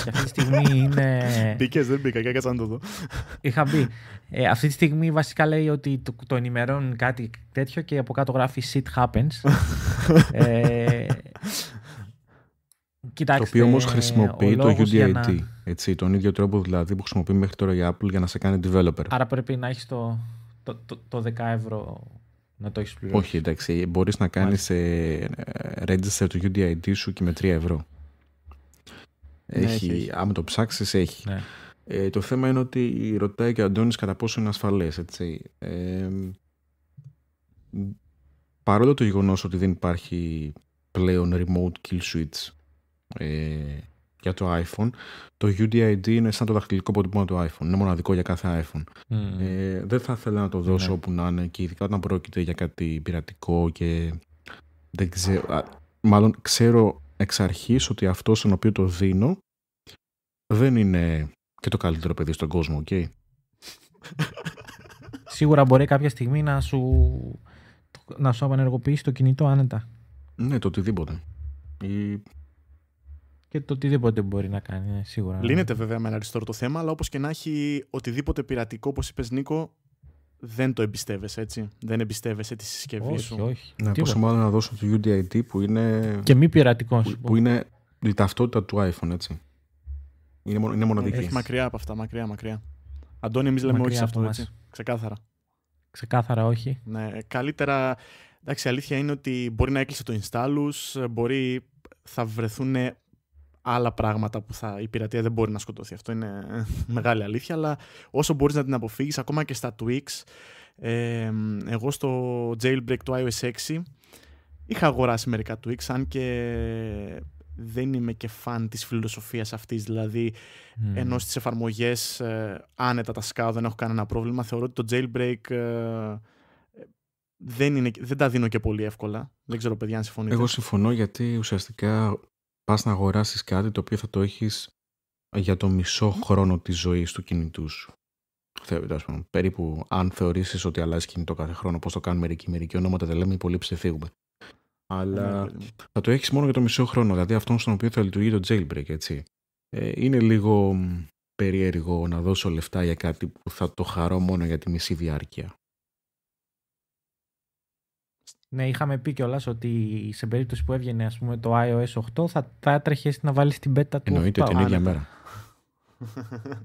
και αυτή τη στιγμή είναι... Μπήκες, δεν μπήκα, κάτσα να το δω. Είχα μπει. Αυτή τη στιγμή βασικά λέει ότι το ενημερώνουν κάτι τέτοιο και από κάτω γράφει shit happens. Κοιτάξτε, το οποίο όμως χρησιμοποιεί το UDID. Έτσι, τον ίδιο τρόπο δηλαδή που χρησιμοποιεί μέχρι τώρα η Apple για να σε κάνει developer. Άρα πρέπει να έχεις το 10 ευρώ να το έχεις πληρώσει. Όχι, εντάξει, μπορείς να κάνεις register το UDID σου και με 3 ευρώ. Έχει. Άμα το ψάξεις, έχει. Ναι. Το θέμα είναι ότι ρωτάει και ο Αντώνης κατά πόσο είναι ασφαλές. Έτσι. Παρόλο το γεγονός ότι δεν υπάρχει πλέον remote kill switch για το iPhone, το UDID είναι σαν το δαχτυλικό αποτύπωμα του iPhone. Είναι μοναδικό για κάθε iPhone. Δεν θα ήθελα να το δώσω όπου να είναι, και ειδικά όταν πρόκειται για κάτι πειρατικό και δεν ξέρω. Μάλλον ξέρω εξ αρχής ότι αυτό στον οποίο το δίνω δεν είναι και το καλύτερο παιδί στον κόσμο, ok? Σίγουρα μπορεί κάποια στιγμή να σου απενεργοποιήσει το κινητό άνετα. Ναι, το οτιδήποτε. Και το οτιδήποτε μπορεί να κάνει, σίγουρα. Λύνεται βέβαια με ένα restore το θέμα, αλλά όπως και να έχει, οτιδήποτε πειρατικό, όπως είπες Νίκο, δεν το εμπιστεύεσαι, έτσι. Δεν εμπιστεύεσαι τη συσκευή σου. Όχι. Ναι, πόσο μάλλον να δώσω το UDID που είναι. Και μη πειρατικό. Που είναι η ταυτότητα του iPhone, έτσι. Είναι μοναδική. Έχει μακριά από αυτά, μακριά. Αντώνη, εμείς λέμε όχι σε αυτό, έτσι. Ξεκάθαρα όχι. Ναι, καλύτερα. Εντάξει, η αλήθεια είναι ότι μπορεί να έκλεισε το installus, θα βρεθούν άλλα πράγματα που η πειρατεία δεν μπορεί να σκοτωθεί. Αυτό είναι μεγάλη αλήθεια, αλλά όσο μπορείς να την αποφύγεις, ακόμα και στα tweaks. Εγώ στο jailbreak του iOS 6 είχα αγοράσει μερικά tweaks, αν και δεν είμαι και φαν της φιλοσοφίας αυτής, δηλαδή ενώ στις εφαρμογές άνετα τα σκάω, δεν έχω κανένα πρόβλημα. Θεωρώ ότι το jailbreak δεν τα δίνω και πολύ εύκολα. Δεν ξέρω, παιδιά, αν συμφωνείτε. Εγώ συμφωνώ, γιατί ουσιαστικά πας να αγοράσεις κάτι το οποίο θα το έχεις για το μισό χρόνο της ζωής του κινητού σου. Περίπου, αν θεωρήσεις ότι αλλάζει κινητό κάθε χρόνο, πώς το κάνουν μερικοί ονόματα δεν λέμε, οι πολλοί ψεφίγουμε. Αλλά θα το έχεις μόνο για το μισό χρόνο, δηλαδή αυτόν στον οποίο θα λειτουργεί το jailbreak, έτσι. Είναι λίγο περίεργο να δώσω λεφτά για κάτι που θα το χαρώ μόνο για τη μισή διάρκεια. Ναι, είχαμε πει κιόλας ότι σε περίπτωση που έβγαινε, ας πούμε, το iOS 8 θα έτρεχες να βάλεις την beta του. Εννοείται την ίδια μέρα.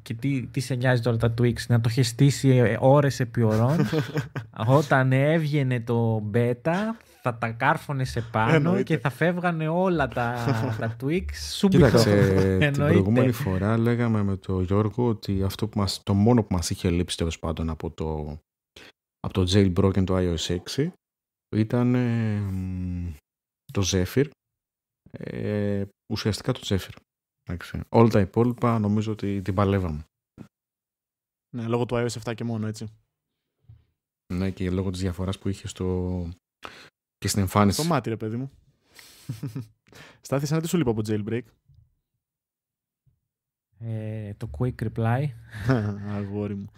Και τι σε νοιάζει τώρα τα Twix, να το έχει στήσει ώρες επί ωρών. Όταν έβγαινε το beta θα τα κάρφωνε σε πάνω και θα φεύγανε όλα τα Twix σούμπιτο. Κοίταξε, την προηγούμενη φορά λέγαμε με τον Γιώργο ότι το μόνο που μας είχε λείψει τέλος πάντων από το jailbroken το iOS 6 ήταν το Zephyr, ουσιαστικά το Zephyr. Όλα τα υπόλοιπα νομίζω ότι την παλεύαμε. Ναι, λόγω του iOS 7 και μόνο, έτσι. Ναι, και λόγω της διαφοράς που είχε και στην εμφάνιση. Στο μάτι, ρε παιδί μου. Στάθη, σαν να τι σου λείπω από jailbreak. Το quick reply. Αγόρι μου.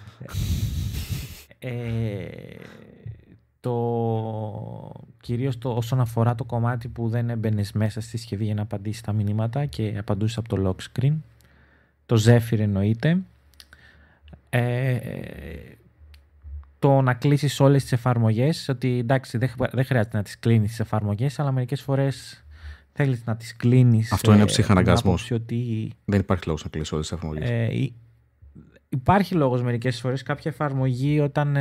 Κυρίως όσον αφορά το κομμάτι που δεν έμπαινες μέσα στη συσκευή για να απαντήσεις τα μηνύματα και απαντούσες από το lock screen. Το Zephyr εννοείται. Το να κλείσεις όλες τις εφαρμογές, ότι εντάξει δεν χρειάζεται να τις κλείνεις τις εφαρμογές, αλλά μερικές φορές θέλεις να τις κλείνεις. Αυτό είναι ψυχαναγκασμός. Ότι δεν υπάρχει λόγος να κλείσεις όλες τις εφαρμογές. Υπάρχει λόγος μερικές φορές κάποια εφαρμογή όταν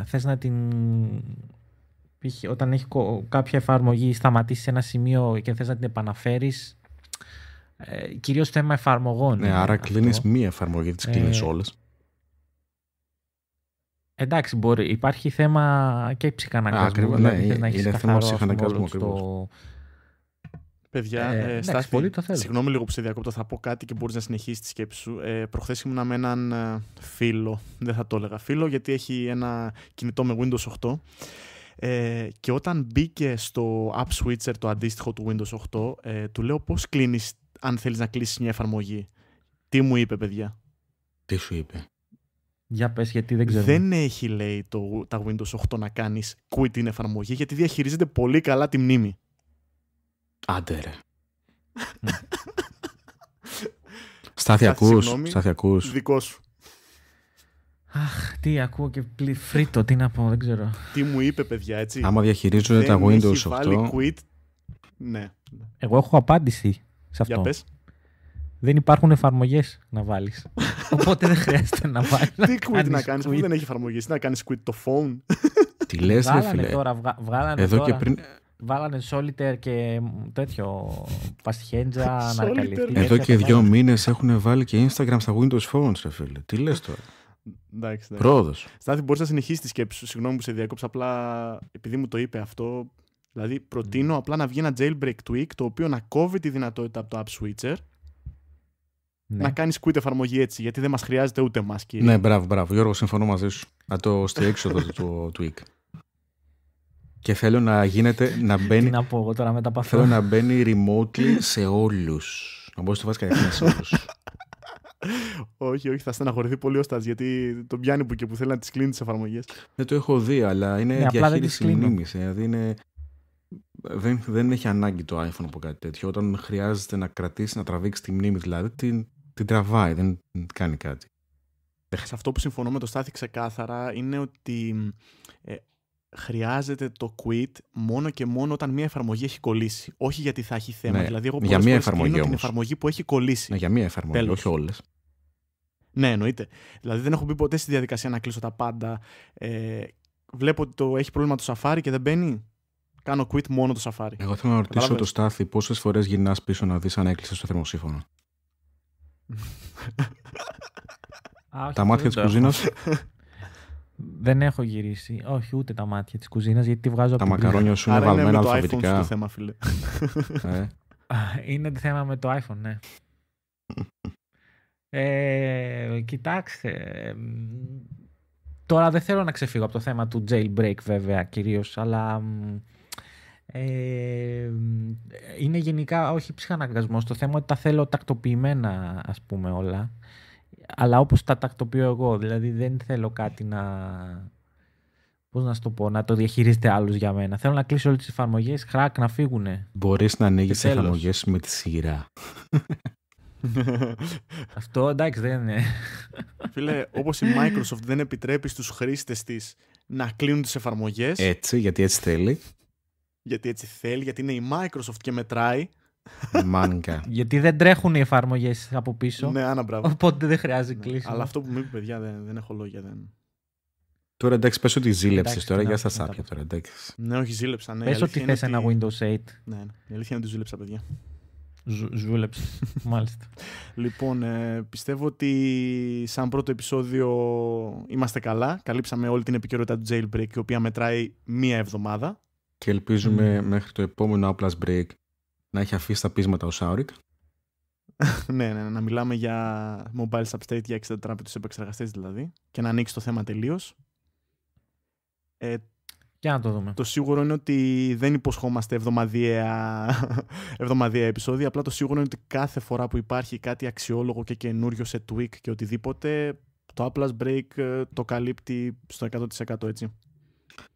θες να την... Όταν έχει κάποια εφαρμογή σταματήσει σε ένα σημείο και θες να την επαναφέρεις, κυρίως θέμα εφαρμογών. Ναι, άρα κλείνεις μία εφαρμογή, τις κλείνεις όλες. Εντάξει, μπορεί. Υπάρχει θέμα και ψυχαναγκασμού. Ναι, είναι θέμα ψυχαναγκασμού ακριβώς. Παιδιά, Στάθη, συγγνώμη λίγο που σε διακόπτω, θα πω κάτι και μπορείς να συνεχίσεις τη σκέψη σου. Προχθές ήμουνα με έναν φίλο, δεν θα το έλεγα φίλο, γιατί έχει ένα κινητό με Windows 8 και όταν μπήκε στο App Switcher, το αντίστοιχο του Windows 8, του λέω πώς κλείνεις αν θέλεις να κλείσεις μια εφαρμογή. Τι μου είπε, παιδιά? Τι σου είπε? Για πες, γιατί δεν ξέρω. Δεν έχει, λέει, τα Windows 8 να κάνεις quit την εφαρμογή, γιατί διαχειρίζεται πολύ καλά τη μνήμη. Άντε ρε. Στάθη ακούς. Δικό σου. Αχ, τι ακούω και φρύτο, τι να πω, δεν ξέρω. Τι μου είπε, παιδιά, έτσι. Άμα διαχειρίζονται τα Windows 8. Βάλει quit. Ναι. Εγώ έχω απάντηση σε αυτό. Για πες. Δεν υπάρχουν εφαρμογές να βάλεις. Οπότε δεν χρειάζεται να βάλεις. Τι quit να κάνεις, που δεν έχει εφαρμογές. Τι να κάνεις quit το phone. Τι λες, ρε φίλε. Βγάλανε εδώ τώρα. Και πριν... Βάλανε Solitaire και τέτοιο παστιχέντζα, αναρκαλιστή. Εδώ και 2 μήνες έχουν βάλει και Instagram στα Windows Phones, ρε φίλε. Τι λες τώρα. Εντάξει. Πρόοδος. Στάθη, μπορείς να συνεχίσεις τη σκέψη σου. Συγγνώμη που σε διακόψα, απλά επειδή μου το είπε αυτό. Δηλαδή, προτείνω απλά να βγει ένα jailbreak tweak, το οποίο να κόβει τη δυνατότητα από το App Switcher. Ναι. Να κάνεις quit εφαρμογή έτσι, γιατί δεν μας χρειάζεται ούτε εμάς, κύριε. Ναι, μπράβο. Γιώργο, συμφωνώ μαζί σου. Να το στηρίξω το tweak. Και θέλω να γίνεται, να μπαίνει. Τι να πω εγώ τώρα μετά από αυτό. Θέλω να μπαίνει remotely σε όλους. Να μπορείς να το βάζεις κατευθείαν σε όλους. Όχι, θα στεναχωρηθεί πολύ ο Στάς, γιατί τον πιάνει που και που θέλει να τις κλείνει τις εφαρμογές. Δεν το έχω δει, αλλά είναι διαχείριση μνήμης. Δηλαδή δεν έχει ανάγκη το iPhone από κάτι τέτοιο. Όταν χρειάζεται να κρατήσει, να τραβήξει τη μνήμη, δηλαδή την τραβάει, δεν κάνει κάτι. Σε αυτό που συμφωνώ με το Στάθη ξεκάθαρα είναι ότι χρειάζεται το quit μόνο και μόνο όταν μια εφαρμογή έχει κολλήσει. Όχι γιατί θα έχει θέμα. Ναι, δηλαδή, εγώ για μία εφαρμογή κλείνω την εφαρμογή που έχει κολλήσει. Ναι, για μία εφαρμογή, τέλος. όχι όλες. Ναι, εννοείται. Δηλαδή δεν έχω μπει ποτέ στη διαδικασία να κλείσω τα πάντα. Βλέπω ότι έχει πρόβλημα το Safari και δεν μπαίνει. Κάνω quit μόνο το Safari. Εγώ θέλω να ρωτήσω το Στάθη πόσες φορές γυρνάς πίσω να δεις αν έκλεισες το θερμοσύφωνο. Τα μάτια της κουζίνας. Δεν έχω γυρίσει. Όχι, ούτε τα μάτια της κουζίνας, γιατί τη βγάζω από τα μακαρόνια σου είναι βαλμένα αλφαβητικά. Είναι το θέμα, φίλε. Είναι το θέμα με το iPhone, ναι. Κοιτάξτε. Τώρα δεν θέλω να ξεφύγω από το θέμα του jailbreak βέβαια κυρίως, αλλά είναι γενικά όχι ψυχαναγκασμός. Το θέμα ότι τα θέλω τακτοποιημένα, ας πούμε, όλα. Αλλά όπως τα τακτοποιώ εγώ, δηλαδή δεν θέλω κάτι να... Πώς να σου το πω, να το διαχειρίζεται άλλος για μένα. Θέλω να κλείσω όλες τις εφαρμογές, χράκ, να φύγουνε. Μπορείς να ανοίγεις τις εφαρμογές με τη σειρά. Αυτό εντάξει δεν είναι. Φίλε, όπως η Microsoft δεν επιτρέπει στους χρήστες της να κλείνουν τις εφαρμογές. Έτσι, γιατί έτσι θέλει. Γιατί έτσι θέλει, γιατί είναι η Microsoft και μετράει. Μάνκα. Γιατί δεν τρέχουν οι εφαρμογές από πίσω. Ναι, άνα μπράβο. Οπότε δεν χρειάζεται κλείσιμο. Αλλά αυτό που μου είπε, παιδιά, δεν έχω λόγια. Τώρα εντάξει, πες ότι ζήλεψες τώρα για στα μετά σάπια τώρα, εντάξει. Ναι, όχι, ζήλεψα. Ναι, Πες ότι θες ένα Windows 8. Ναι, η αλήθεια είναι ότι ζήλεψα, παιδιά. Ζούλεψε. Μάλιστα. Λοιπόν, πιστεύω ότι σαν πρώτο επεισόδιο είμαστε καλά. Καλύψαμε όλη την επικαιρότητα του Jailbreak, η οποία μετράει μία εβδομάδα. Και ελπίζουμε μέχρι το επόμενο Outlast Break να έχει αφήσει τα πείσματα ο Σάουρικ. Ναι, να μιλάμε για mobile substrate για 64 Mbit επεξεργαστές δηλαδή και να ανοίξει το θέμα τελείως. Για να το δούμε. Το σίγουρο είναι ότι δεν υποσχόμαστε εβδομαδιαία επεισόδια. Απλά το σίγουρο είναι ότι κάθε φορά που υπάρχει κάτι αξιόλογο και καινούριο σε tweak και οτιδήποτε, το Outlast Break το καλύπτει στο 100%, έτσι.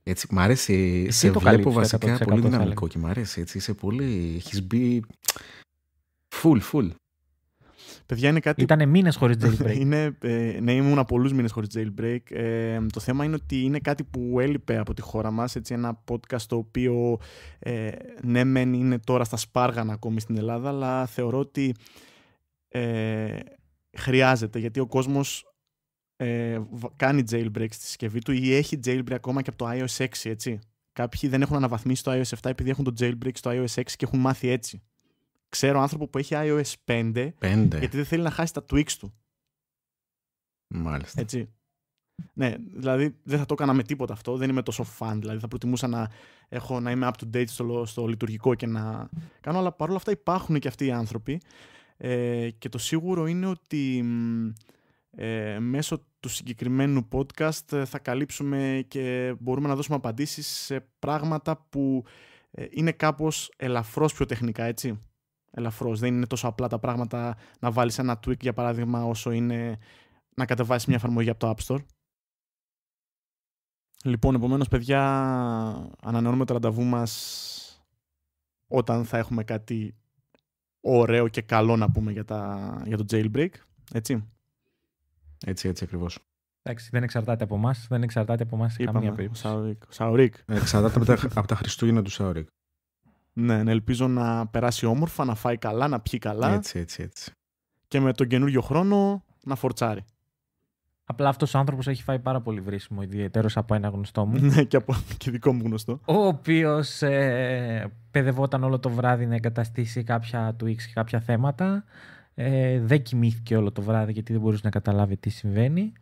Έτσι, μ' αρέσει. Εσύ Σε το βλέπω καλύπτεις βασικά 100% πολύ θα δυναμικό και μ' αρέσει. Έτσι, είσαι πολύ. Έχεις μπει. Full. Παιδιά, είναι κάτι. Ήτανε μήνες χωρίς jailbreak. Ναι, ήμουν πολλούς μήνες χωρίς jailbreak. Το θέμα είναι ότι είναι κάτι που έλειπε από τη χώρα μας. Έτσι, ένα podcast το οποίο ναι, μεν είναι τώρα στα σπάργανα ακόμη στην Ελλάδα, αλλά θεωρώ ότι χρειάζεται, γιατί ο κόσμος κάνει jailbreak στη συσκευή του ή έχει jailbreak ακόμα και από το iOS 6, έτσι. Κάποιοι δεν έχουν αναβαθμίσει το iOS 7 επειδή έχουν το jailbreak στο iOS 6 και έχουν μάθει έτσι. Ξέρω άνθρωπο που έχει iOS 5 γιατί δεν θέλει να χάσει τα tweaks του. Μάλιστα. Έτσι. Ναι, δηλαδή δεν θα το έκανα με τίποτα αυτό. Δεν είμαι τόσο fan. Δηλαδή θα προτιμούσα να είμαι up to date στο λειτουργικό και να κάνω. Αλλά παρόλα αυτά υπάρχουν και αυτοί οι άνθρωποι. Και το σίγουρο είναι ότι μέσω του συγκεκριμένου podcast θα καλύψουμε και μπορούμε να δώσουμε απαντήσεις σε πράγματα που είναι κάπως ελαφρώς πιο τεχνικά, έτσι. Ελαφρώς. Δεν είναι τόσο απλά τα πράγματα να βάλεις ένα tweak, για παράδειγμα, όσο είναι να κατεβάσεις μια εφαρμογή από το App Store. Λοιπόν, επομένως, παιδιά, ανανεώνουμε το ραντεβού μας όταν θα έχουμε κάτι ωραίο και καλό να πούμε για το jailbreak. Έτσι. Έτσι ακριβώς. Εντάξει, δεν εξαρτάται από εμάς. Δεν εξαρτάται από εμάς σε καμία περίπτωση. Σαουρίκ. Εξαρτάται από τα Χριστούγεννα του Σάουρικ. Ναι, ελπίζω να περάσει όμορφα, να φάει καλά, να πιει καλά. Έτσι. Και με τον καινούριο χρόνο να φορτσάρει. Απλά αυτός ο άνθρωπος έχει φάει πάρα πολύ βρίσιμο, ιδιαίτερος από ένα γνωστό μου. Ναι, και δικό μου γνωστό. Ο οποίος παιδευόταν όλο το βράδυ να εγκαταστήσει κάποια tweaks και κάποια θέματα. Δεν κοιμήθηκε όλο το βράδυ γιατί δεν μπορούσε να καταλάβει τι συμβαίνει.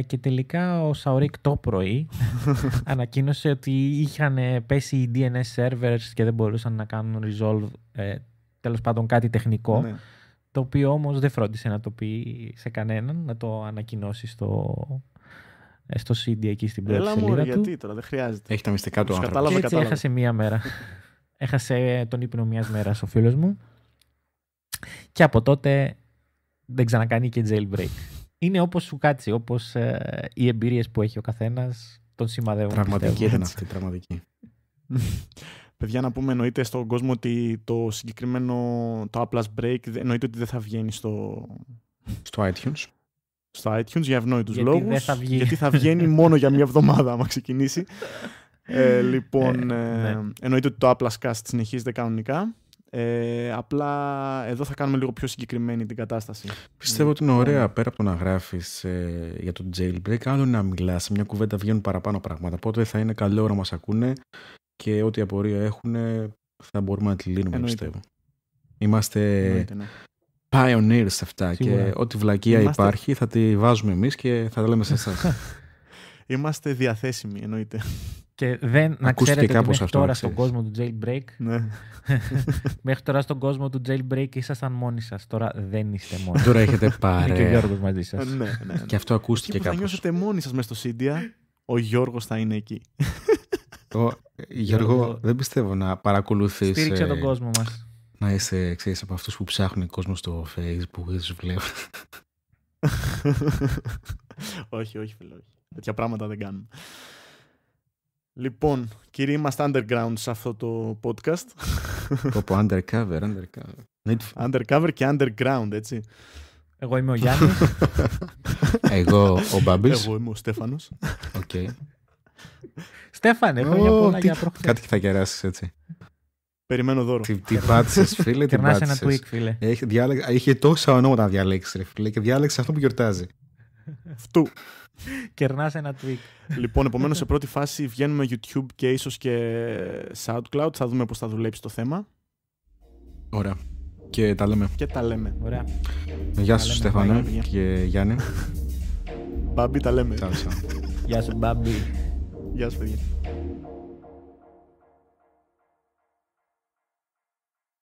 Και τελικά ο Σαουρίκ το πρωί ανακοίνωσε ότι είχαν πέσει οι DNS servers και δεν μπορούσαν να κάνουν resolve, τέλος πάντων κάτι τεχνικό, ναι. Το οποίο όμως δεν φρόντισε να το πει σε κανέναν, να το ανακοινώσει στο CD εκεί στην πρώτη σελίδα του. Γιατί τώρα, δεν χρειάζεται. Έχει τα μυστικά του άνθρωπου. Και έτσι έχασε μία μέρα. Έχασε τον ύπνο μιας μέρας ο φίλος μου και από τότε δεν ξανακάνει και jailbreak. Είναι όπως σου κάτσει, όπως οι εμπειρίες που έχει ο καθένας τον σημαδεύουν. Πραγματική ήταν αυτή, πραγματική. Παιδιά, να πούμε, εννοείται στον κόσμο ότι το συγκεκριμένο, το Outlast Break, εννοείται ότι δεν θα βγαίνει στο iTunes. Στο iTunes για ευνόητους λόγους. Γιατί θα βγαίνει μόνο για μια εβδομάδα άμα ξεκινήσει. Λοιπόν, εννοείται ότι το Applast Cast συνεχίζεται κανονικά. Απλά εδώ θα κάνουμε λίγο πιο συγκεκριμένη την κατάσταση. Πιστεύω ότι είναι ωραία πέρα από το να γράφεις για το jailbreak, άλλο να μιλάς, σε μια κουβέντα βγαίνουν παραπάνω πράγματα. Οπότε θα είναι καλό να μας ακούνε και ό,τι απορία έχουν θα μπορούμε να τη λύνουμε, πιστεύω. Είμαστε pioneers σε αυτά. Σίγουρα. Και ό,τι βλακεία υπάρχει θα τη βάζουμε εμείς και θα τα λέμε σε εσάς. Είμαστε διαθέσιμοι, εννοείται. Και να ξέρετε ότι μέχρι τώρα στον κόσμο του jailbreak μέχρι τώρα στον κόσμο του jailbreak ήσασταν μόνοι σας. Τώρα δεν είστε μόνοι. Τώρα έχετε πάρει. Και ο Γιώργος μαζί σας. Ναι. Και αυτό ακούστηκε κάπως. Θα νιώσετε μόνοι σας μέσα στο Cydia, ο Γιώργος θα είναι εκεί. Γιώργο, δεν πιστεύω να παρακολουθείς. Στήριξε τον κόσμο μας. Να είσαι, ξέρεις, από αυτούς που ψάχνουν κόσμο στο Facebook, δεν τους βλέπω. Όχι, φίλε, όχι. Τέτοια πράγματα δεν κάνουμε. Λοιπόν, κύριοι, είμαστε underground σε αυτό το podcast. Από undercover. Undercover και underground, έτσι. Εγώ είμαι ο Γιάννης. Εγώ ο Μπάμπης. Εγώ είμαι ο Στέφανος. Okay. Στέφανε, χρόνια πολλά για προχθές. Κάτι θα κεράσεις, έτσι. Περιμένω δώρο. Τι πάτησες, φίλε, τι Κερνάς ένα πάτησες. tweak, φίλε. Είχε τόσα ονόματα να διαλέξεις, ρε φίλε, και διάλεξε αυτό που γιορτάζει. Αυτού. Κερνάς ένα tweak. Λοιπόν, επομένως σε πρώτη φάση βγαίνουμε YouTube και ίσως και SoundCloud. Θα δούμε πώς θα δουλέψει το θέμα. Ωραία. Και τα λέμε. Και τα λέμε. Ωραία. Γεια σου, Στέφανε Bye. και Γιάννη. Μπάμπι, τα λέμε. Ciao, ciao. Γεια σου, Μπάμπη. Γεια σου, παιδιά.